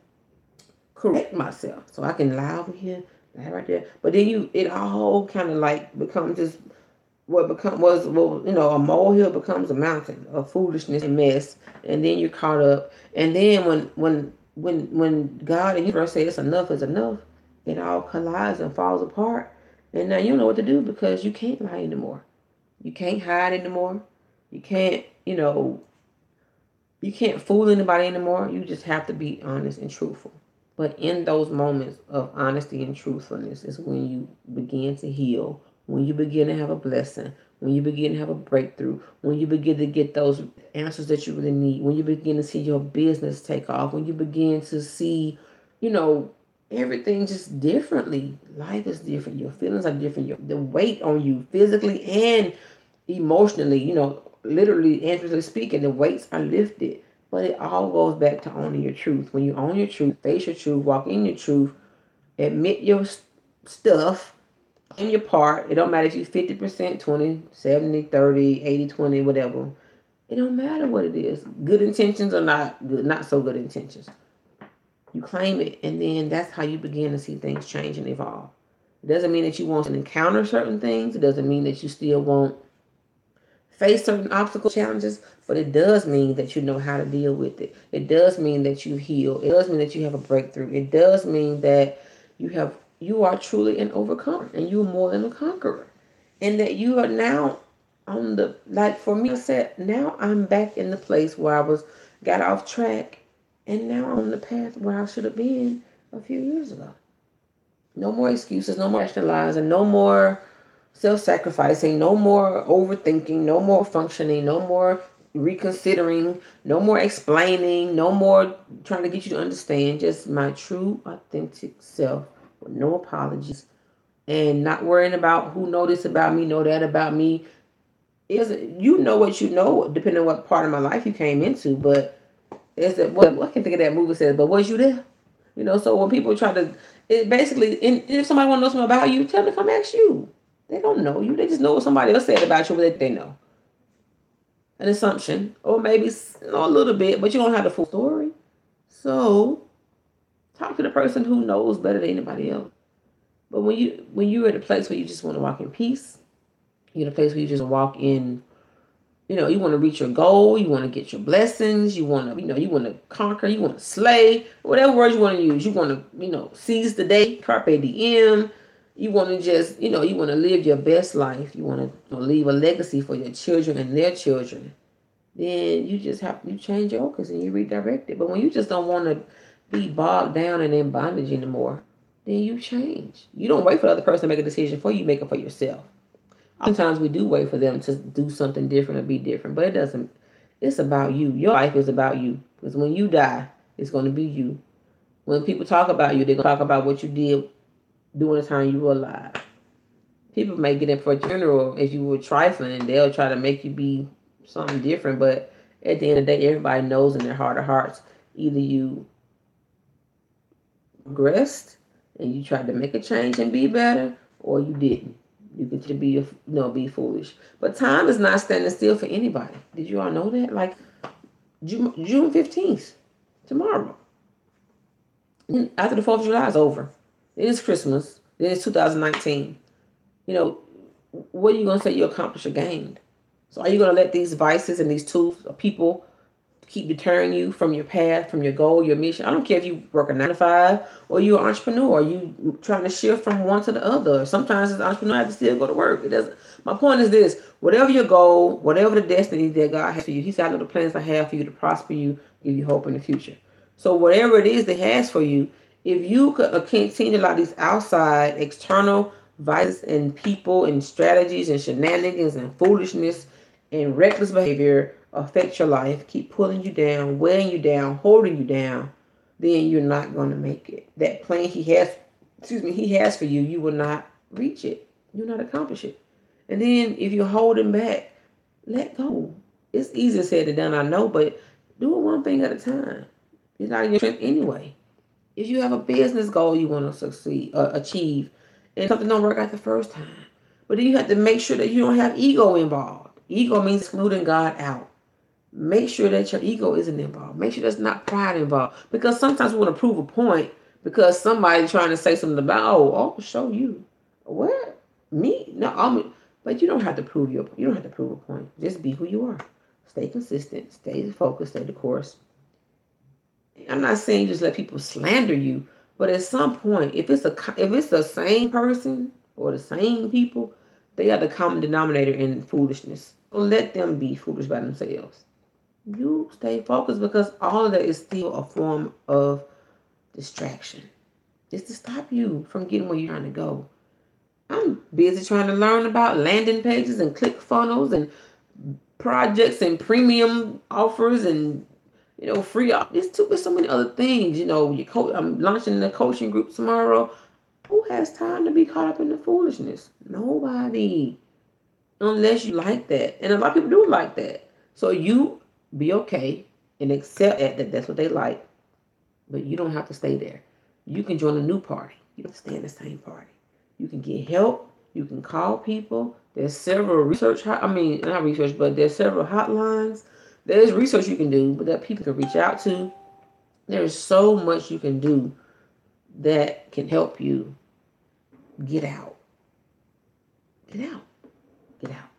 correct myself. So I can lie over here, lie right there. But then it all kind of like becomes just a molehill becomes a mountain of foolishness and mess, and then you're caught up. And then when God and you first say it's enough is enough, it all collides and falls apart. And now you don't know what to do because you can't lie anymore. You can't hide anymore. You can't, you can't fool anybody anymore. You just have to be honest and truthful. But in those moments of honesty and truthfulness is when you begin to heal, when you begin to have a blessing, when you begin to have a breakthrough, when you begin to get those answers that you really need, when you begin to see your business take off, when you begin to see, everything just differently. Life is different. Your feelings are different. The weight on you physically and emotionally, literally and physically speaking, the weights are lifted. But it all goes back to owning your truth. When you own your truth, face your truth, walk in your truth, admit your stuff, in your part. It don't matter if you 50%, 20, 70, 30, 80, 20, whatever. It don't matter what it is. Good intentions or not good, not so good intentions. You claim it, and then that's how you begin to see things change and evolve. It doesn't mean that you won't encounter certain things. It doesn't mean that you still won't face certain obstacle challenges, but it does mean that you know how to deal with it. It does mean that you heal. It does mean that you have a breakthrough. It does mean that you are truly an overcomer and you are more than a conqueror. And that you are now on the, like for me, I said, now I'm back in the place where got off track, and now I'm on the path where I should have been a few years ago. No more excuses, no more rationalizing, no more self-sacrificing, no more overthinking, no more functioning, no more reconsidering, no more explaining, no more trying to get you to understand. Just my true, authentic self with no apologies, and not worrying about who know this about me, know that about me. You know what you know, depending on what part of my life you came into. But is it what I can think of that movie says, but was you there? So when people try to, it basically, if somebody want to know something about you, tell them to come ask you. They don't know you. They just know what somebody else said about you, but they know. An assumption, or maybe a little bit, but you don't have the full story. So Talk to the person who knows better than anybody else. But when you're at a place where you just want to walk in peace, you're in a place where you just walk in, you want to reach your goal, you want to get your blessings, you want to, you want to conquer, you want to slay, whatever words you want to use. You want to, seize the day, carpe diem. You want to just, you want to live your best life. You want to leave a legacy for your children and their children. Then you change your focus and you redirect it. But when you just don't want to be bogged down and in bondage anymore, then you change. You don't wait for the other person to make a decision for you. You make it for yourself. Sometimes we do wait for them to do something different or be different, but it doesn't. It's about you. Your life is about you. Because when you die, it's going to be you. When people talk about you, they're going to talk about what you did during the time you were alive. People may get in for a funeral if you were trifling, and they'll try to make you be something different. But at the end of the day, everybody knows in their heart of hearts, either you progressed and you tried to make a change and be better, or you didn't. You get to be foolish. But time is not standing still for anybody. Did you all know that? Like June 15th, tomorrow. After the 4th of July is over. It is Christmas. It is 2019. What are you going to say you accomplished or gained? So are you going to let these vices and these tools of people keep deterring you from your path, from your goal, your mission? I don't care if you work a 9 to 5 or you're an entrepreneur. You trying to shift from one to the other. Sometimes as an entrepreneur, I have to still go to work. It doesn't. My point is this: whatever your goal, whatever the destiny that God has for you, He said, "I know the plans I have for you to prosper you, give you hope in the future." So whatever it is that He has for you, if you could continue to allow these outside, external vices and people and strategies and shenanigans and foolishness and reckless behavior affect your life, keep pulling you down, weighing you down, holding you down, then you're not going to make it. That plan He has for you, you will not reach it. You'll not accomplish it. And then if you're holding back, let go. It's easier said than done, I know, but do it one thing at a time. It's not in your strength anyway. If you have a business goal you want to achieve, and something don't work out the first time, but then you have to make sure that you don't have ego involved. Ego means excluding God out. Make sure that your ego isn't involved. Make sure there's not pride involved. Because sometimes we want to prove a point because somebody's trying to say something about, I'll show you. What? Me? No, but you don't have to prove you don't have to prove a point. Just be who you are. Stay consistent, stay focused, stay the course. I'm not saying just let people slander you, but at some point, if it's the same person or the same people, they are the common denominator in foolishness. Don't let them be foolish by themselves. You stay focused because all of that is still a form of distraction. It's to stop you from getting where you're trying to go. I'm busy trying to learn about landing pages and click funnels and projects and premium offers and free. It's so many other things. I'm launching the coaching group tomorrow. Who has time to be caught up in the foolishness? Nobody. Unless you like that. And a lot of people do like that. So you be okay and accept that that's what they like. But you don't have to stay there. You can join a new party. You don't stay in the same party. You can get help. You can call people. There's several not research, but there's several hotlines. There's research you can do, but that people can reach out to. There's so much you can do that can help you get out. Get out. Get out.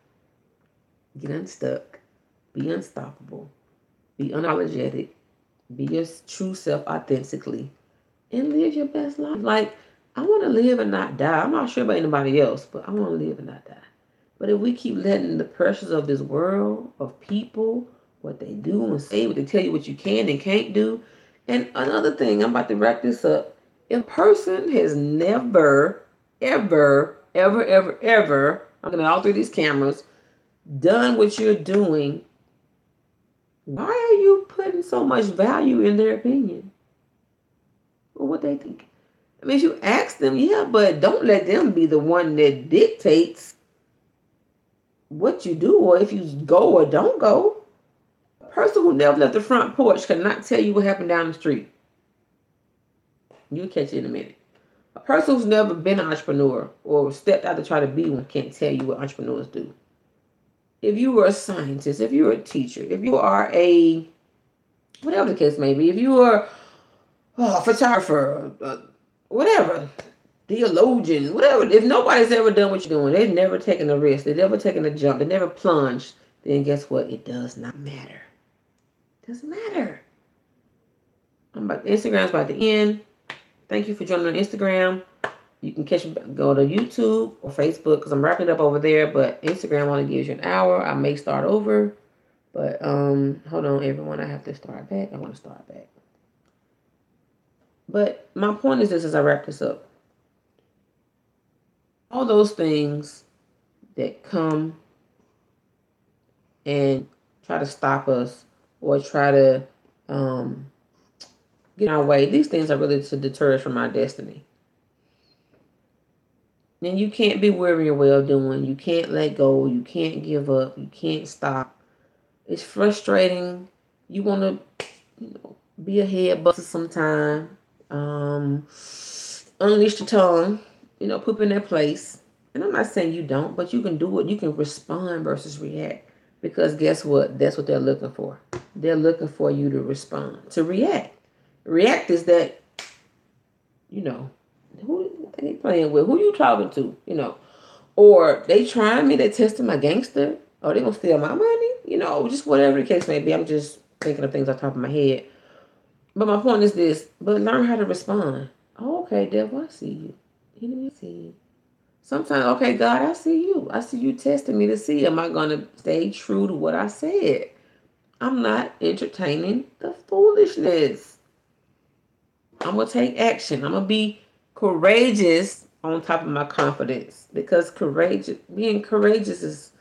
Get unstuck. Be unstoppable. Be unapologetic. Be your true self authentically. And live your best life. Like, I want to live and not die. I'm not sure about anybody else, but I want to live and not die. But if we keep letting the pressures of this world, of people, what they do and say, what they tell you what you can and can't do. And another thing, I'm about to wrap this up. If a person has never, ever, ever, ever, ever, I'm going to all through these cameras, done what you're doing, why are you putting so much value in their opinion? Or what they think? I mean, if you ask them, yeah, but don't let them be the one that dictates what you do or if you go or don't go. A person who never left the front porch cannot tell you what happened down the street. You'll catch it in a minute. A person who's never been an entrepreneur or stepped out to try to be one can't tell you what entrepreneurs do. If you were a scientist, if you were a teacher, if you are whatever the case may be, if you are photographer, whatever, theologian, whatever. If nobody's ever done what you're doing, they've never taken a risk, they've never taken a jump, they never plunged, then guess what? It does not matter. It doesn't matter. Instagram's about to end. Thank you for joining on Instagram. You can go to YouTube or Facebook because I'm wrapping it up over there. But Instagram only gives you an hour. I may start over. But hold on, everyone. I have to start back. I want to start back. But my point is this as I wrap this up. All those things that come and try to stop us or try to get in our way, these things are really to deter us from our destiny. And you can't be weary of well doing. You can't let go. You can't give up. You can't stop. It's frustrating. You want to, be a head buster sometime. Unleash the tongue. Put in their place. And I'm not saying you don't, but you can do it. You can respond versus react. Because guess what? That's what they're looking for. They're looking for you to respond, to react. React is that, who they playing with? Who you talking to? Or they trying me, they testing my gangster, or they gonna steal my money, just whatever the case may be. I'm just thinking of things off the top of my head. But my point is this, but learn how to respond. Oh, okay, devil, I see you. Enemy, I see you. Sometimes, okay, God, I see you. I see you testing me to see, am I gonna stay true to what I said? I'm not entertaining the foolishness. I'm gonna take action. I'm gonna be courageous on top of my confidence, because being courageous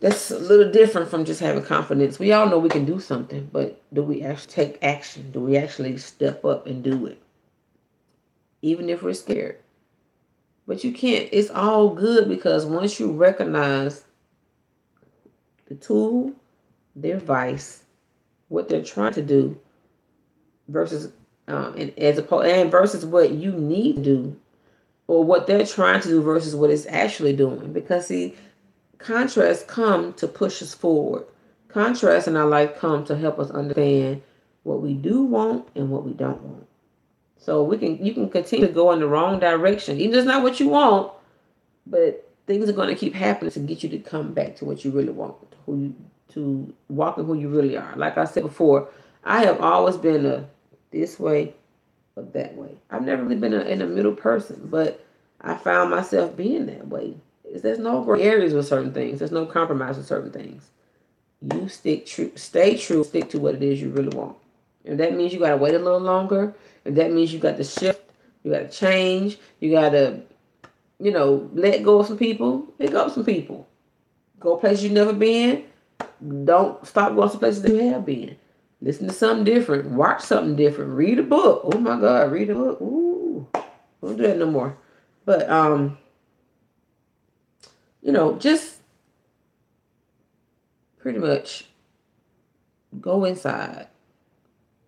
that's a little different from just having confidence. We all know we can do something, but do we actually take action? Do we actually step up and do it? Even if we're scared. But you can't, it's all good, because once you recognize the tool, their vice, what they're trying to do, versus versus what you need to do, or what they're trying to do versus what it's actually doing. Because see, contrasts come to push us forward. Contrasts in our life come to help us understand what we do want and what we don't want. So you can continue to go in the wrong direction. Even if it's not what you want, but things are going to keep happening to get you to come back to what you really want, to walk in who you really are. Like I said before, I have always been a this way or that way. I've never really been in a middle person, but I found myself being that way. There's no gray areas with certain things. There's no compromise with certain things. You stay true, stick to what it is you really want. If that means you gotta wait a little longer, if that means you got to shift, you gotta change, you gotta, let go of some people, pick up some people. Go places you've never been. Don't stop going to places that you have been. Listen to something different. Watch something different. Read a book. Oh my God, read a book. Ooh. Don't do that no more. But just pretty much go inside.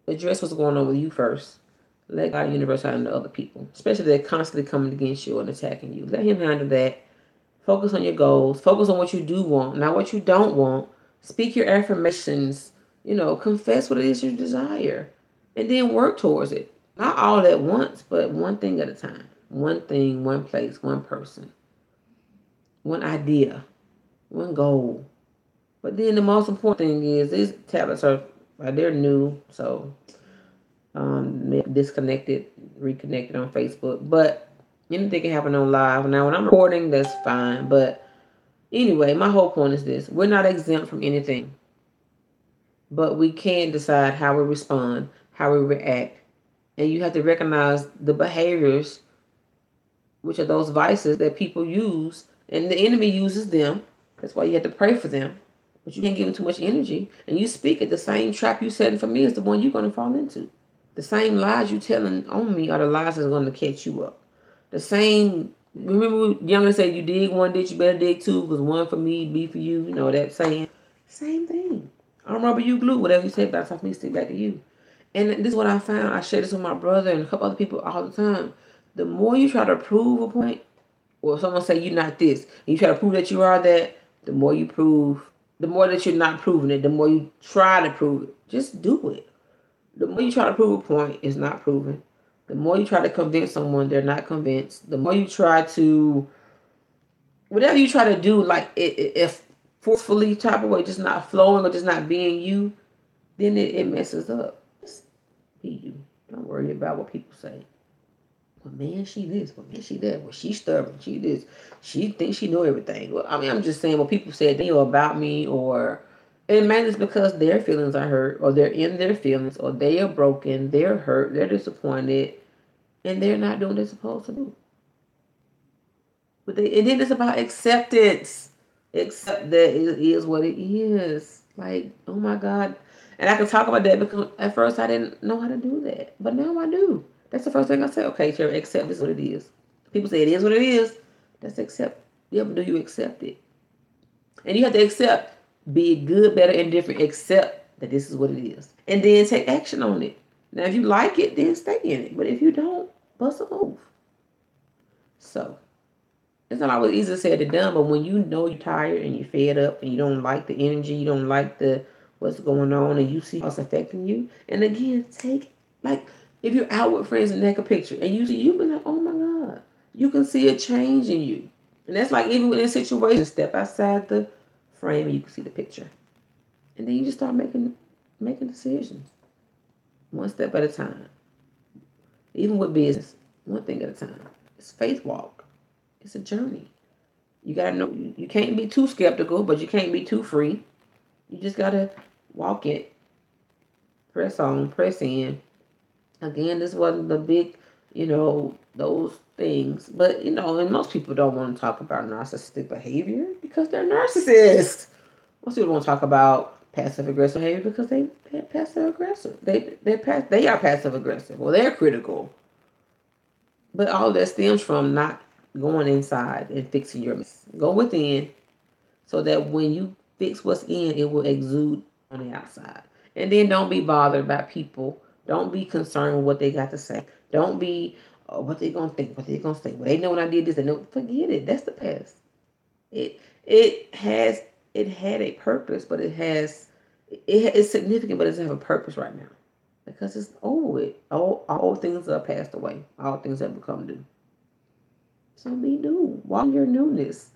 Address what's going on with you first. Let God universe handle other people, especially if they're constantly coming against you and attacking you. Let him handle that. Focus on your goals. Focus on what you do want, not what you don't want. Speak your affirmations. Confess what it is you desire, and then work towards it. Not all at once, but one thing at a time. One thing, one place, one person, one idea, one goal. But then the most important thing is these tablets they're new, so disconnected, reconnected on Facebook. But anything can happen on live. Now, when I'm recording, that's fine. But anyway, my whole point is this: we're not exempt from anything, but we can decide how we respond, how we react, and you have to recognize the behaviors, which are those vices that people use, and the enemy uses them. That's why you have to pray for them. But you can't give them too much energy. And you speak it. The same trap you setting for me is the one you're going to fall into. The same lies you telling on me are the lies that's going to catch you up. The same, remember Younger said, you dig one ditch, you better dig two, because one for me, be for you. That saying. Same thing. I'm rubber, you glue. Whatever you say, bounce off me, stick back to you. And this is what I found. I share this with my brother and a couple other people all the time. The more you try to prove a point, or someone say you're not this, and you try to prove that you are that, the more that you're not proving it, the more you try to prove it. Just do it. The more you try to prove a point, it's not proven. The more you try to convince someone, they're not convinced. The more you try to, whatever you try to do, like if forcefully type of way, just not flowing or just not being you, then it messes up. Just be you. Don't worry about what people say. Well, man, she this. Well, man, she that. Well, she stubborn. She this. She thinks she know everything. Well, I mean, I'm just saying what people said they know about me, or and man, it's because their feelings are hurt, or they're in their feelings, or they are broken, they're hurt, they're disappointed, and they're not doing what they're supposed to do. But and then it's about acceptance. Accept that it is what it is. Like, oh my God. And I can talk about that because at first I didn't know how to do that. But now I do. That's the first thing I say. Okay, Sherry, accept this is what it is. People say it is what it is. That's accept. Yeah, but do you accept it? And you have to accept, be it good, better, and different. Accept that this is what it is. And then take action on it. Now, if you like it, then stay in it. But if you don't, bust a move. So, it's not always easy said than done, but when you know you're tired and you're fed up and you don't like the energy, you don't like the what's going on, and you see how it's affecting you, and again, take like if you're out with friends and take a picture and you see, you be like, oh my God, you can see a change in you, and that's like even within situations, step outside the frame and you can see the picture, and then you just start making decisions one step at a time, even with business, one thing at a time. It's faith walk. It's a journey. You gotta know you can't be too skeptical, but you can't be too free. You just gotta walk it, press on, press in. Again, this wasn't the big, those things. But and most people don't want to talk about narcissistic behavior because they're narcissists. Most people want to talk about passive aggressive behavior because they're passive aggressive. They are passive aggressive. Well, they're critical. But all that stems from not going inside and fixing your mess. Go within so that when you fix what's in, it will exude on the outside. And then don't be bothered about people. Don't be concerned with what they got to say. Don't be what they gonna think, what they gonna say. Well, they know when I did this. They know. Forget it. That's the past. It has it had a purpose, but it's significant, but it doesn't have a purpose right now because it's over with. All things are passed away. All things have become new. So be new. Walk in your newness.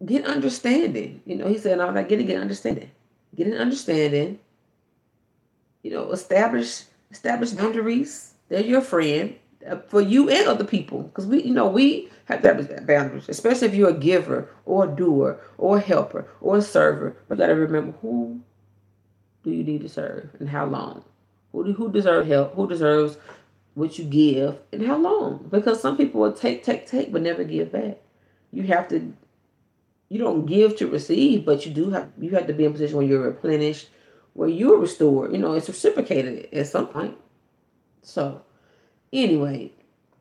Get understanding. He said, "No, I get understanding. Get an understanding. Establish boundaries. They're your friend for you and other people. Because we have to establish boundaries, especially if you're a giver or a doer or a helper or a server. But you got to remember who do you need to serve and how long. Who deserves help? Who deserves what you give and how long? Because some people will take, but never give back. You have to you don't give to receive, but you have to be in a position where you're replenished, where you're restored. It's reciprocated at some point. So anyway,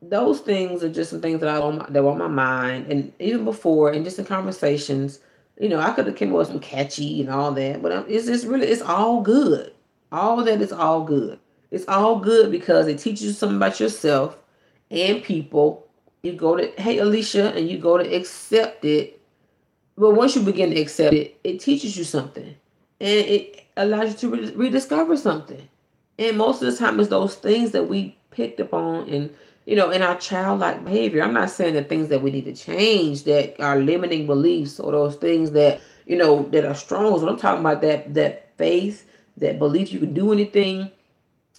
those things are just some things that were on my mind, and even before, and just in conversations, I could have came up with some catchy and all that, but it's all good. All of that is all good. It's all good because it teaches you something about yourself and people. You go to Hey Alicia, and you go to accept it. But once you begin to accept it, it teaches you something, and it allows you to rediscover something. And most of the time, it's those things that we picked up on, and in our childlike behavior. I'm not saying that things that we need to change, that are limiting beliefs, or those things that that are strongholds. I'm talking about that faith, that belief you can do anything,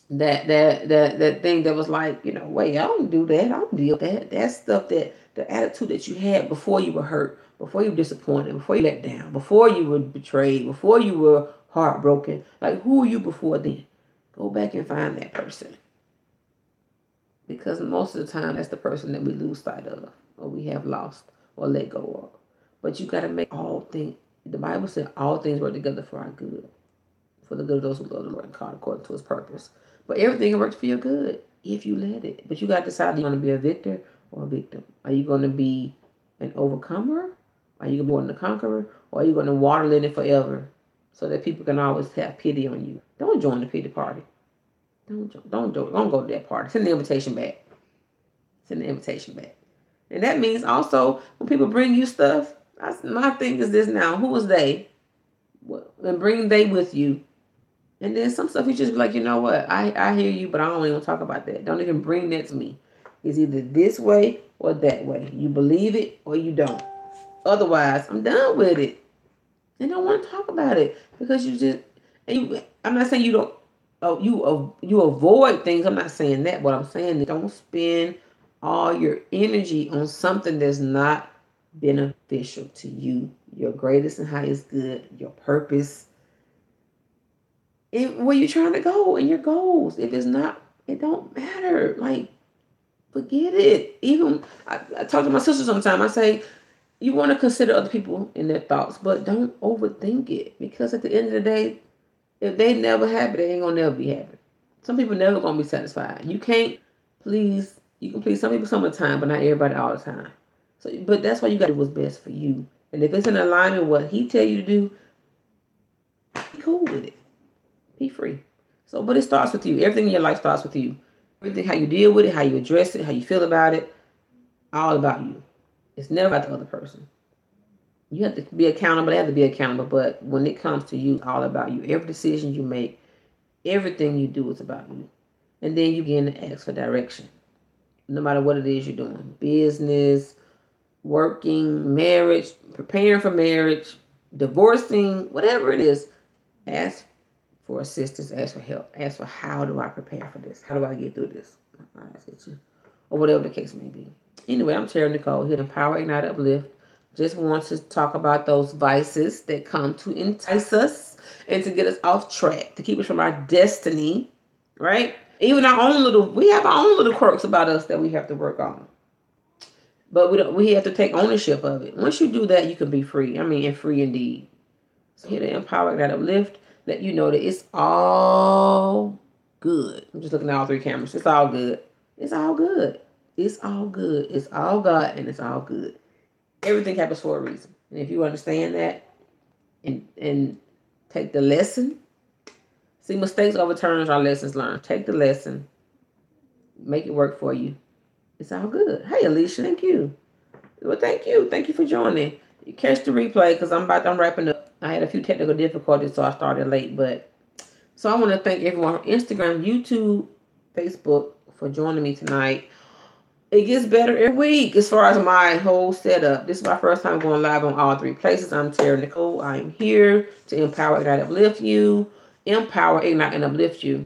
that thing that was like, wait, I don't do that. I don't deal with that. That's stuff that the attitude that you had before you were hurt, before you were disappointed, before you let down, before you were betrayed, before you were heartbroken. Like, who were you before then? Go back and find that person. Because most of the time, that's the person that we lose sight of, or we have lost, or let go of. But you got to make all things, the Bible said all things work together for our good, for the good of those who love the Lord and called according to his purpose. But everything works for your good if you let it. But you got to decide, are you going to be a victor or a victim? Are you going to be an overcomer? Are you going to be a conqueror? Or are you going to waddle in it forever so that people can always have pity on you? Don't join the pity party. Don't go to that party. Send the invitation back. Send the invitation back. And that means also when people bring you stuff, my thing is this now. Who was they? And bring they with you. And then some stuff you just be like, you know what? I hear you, but I don't even talk about that. Don't even bring that to me. It's either this way or that way. You believe it or you don't. Otherwise, I'm done with it. And don't want to talk about it because you just. And you, I'm not saying you don't. Oh, you avoid things. I'm not saying that. What I'm saying is don't spend all your energy on something that's not beneficial to you, your greatest and highest good, your purpose, and where you're trying to go and your goals. If it's not, it don't matter. Like, forget it. Even I talk to my sister sometimes. I say, you want to consider other people in their thoughts, but don't overthink it because at the end of the day, if they never happy, they ain't gonna never be happy. Some people never gonna be satisfied. You can't please. You can please some people some of the time, but not everybody all the time. So, but that's why you got to do what's best for you. And if it's in alignment with what he tell you to do, be cool with it. Be free. So, but it starts with you. Everything in your life starts with you. Everything, how you deal with it, how you address it, how you feel about it, all about you. It's never about the other person. You have to be accountable. They have to be accountable. But when it comes to you, it's all about you. Every decision you make, everything you do is about you. And then you begin to ask for direction. No matter what it is you're doing. Business, working, marriage, preparing for marriage, divorcing, whatever it is, ask for assistance, ask for help, ask for how do I prepare for this? How do I get through this? Or whatever the case may be. Anyway, I'm Tara Nicole here, Empower, Ignite, Uplift. Just want to talk about those vices that come to entice us and to get us off track, to keep us from our destiny, right? Even we have our own little quirks about us that we have to work on. But we have to take ownership of it. Once you do that, you can be free. I mean, and free indeed. So here to empower, that uplift, let you know that it's all good. I'm just looking at all three cameras. It's all good. It's all good. It's all good. It's all God and it's all good. Everything happens for a reason. And if you understand that and take the lesson, see, mistakes overturns our lessons learned. Take the lesson, make it work for you. It's all good. Hey, Alicia, thank you. Well, thank you. Thank you for joining. You catch the replay because I'm wrapping up. I had a few technical difficulties, so I started late. But so I want to thank everyone on Instagram, YouTube, Facebook for joining me tonight. It gets better every week as far as my whole setup. This is my first time going live on all three places. I'm Tara Nicole. I am here to empower, ignite, uplift you. Empower, ignite, and uplift you.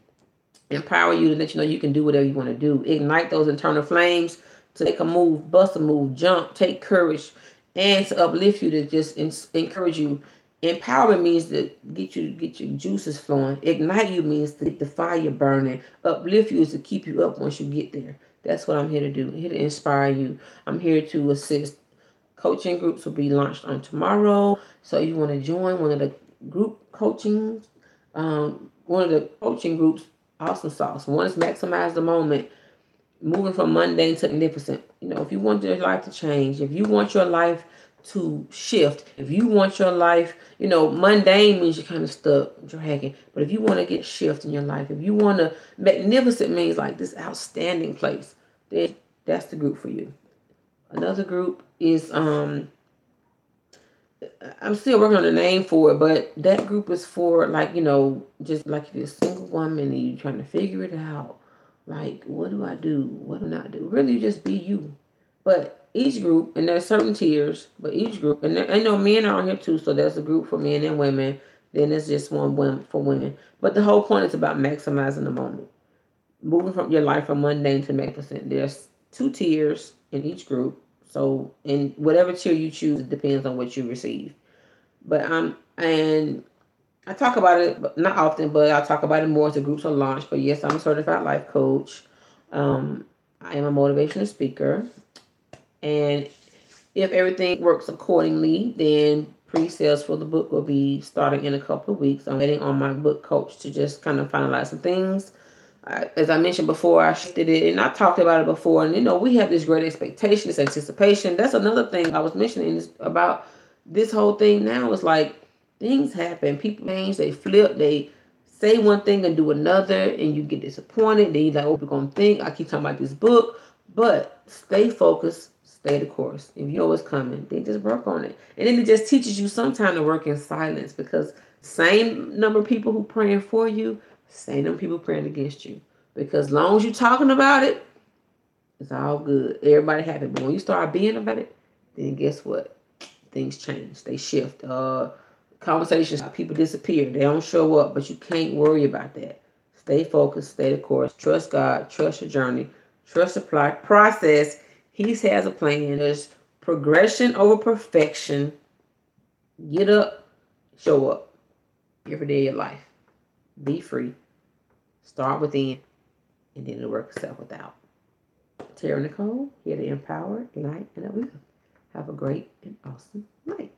Empower you to let you know you can do whatever you want to do. Ignite those internal flames to make a move, bust a move, jump, take courage, and to uplift you to just encourage you. Empowerment means to get your juices flowing. Ignite you means to get the fire burning. Uplift you is to keep you up once you get there. That's what I'm here to do. I'm here to inspire you. I'm here to assist. Coaching groups will be launched on tomorrow. So if you want to join one of the group coaching, one of the coaching groups, awesome sauce. One is maximize the moment, moving from mundane to magnificent. You know, if you want your life to change, if you want your life to shift, if you want your life, mundane means you're kind of stuck, dragging. But if you want to get shift in your life, if you want to, magnificent means like this outstanding place, then that's the group for you. Another group is I'm still working on the name for it, but that group is for like, just like if you're a single woman and you're trying to figure it out. Like, what do I do? What do I not do? Really just be you. But each group, and there's certain tiers, but each group, and I know men are on here too, so there's a group for men and women. Then there's just one for women. But the whole point is about maximizing the moment. Moving from your life from mundane to magnificent. There's 2 tiers in each group. So in whatever tier you choose, it depends on what you receive. But and I talk about it, but not often, but I talk about it more as the groups are launched. But yes, I'm a certified life coach. I am a motivational speaker. And if everything works accordingly, then pre-sales for the book will be starting in a couple of weeks. I'm waiting on my book coach to just kind of finalize some things. As I mentioned before, I shifted it and I talked about it before. And we have this great expectation, this anticipation. That's another thing I was mentioning is about this whole thing now. Is like things happen, people change, they flip, they say one thing and do another, and you get disappointed. Then you're like, oh, we're gonna think. I keep talking about this book, but stay focused, stay the course. If you know what's coming, then just work on it. And then it just teaches you sometimes to work in silence because Same number of people who praying for you, same number of people praying against you. Because as long as you're talking about it, it's all good. Everybody happy. But when you start being about it, then guess what? Things change. They shift. Conversations, people disappear. They don't show up, but you can't worry about that. Stay focused, stay the course. Trust God, trust your journey, trust the process. He has a plan. There's progression over perfection. Get up, show up every day of your life. Be free. Start within, and then it'll work itself without. Tara Nicole, here to empower, ignite, and uplift. Have a great and awesome night.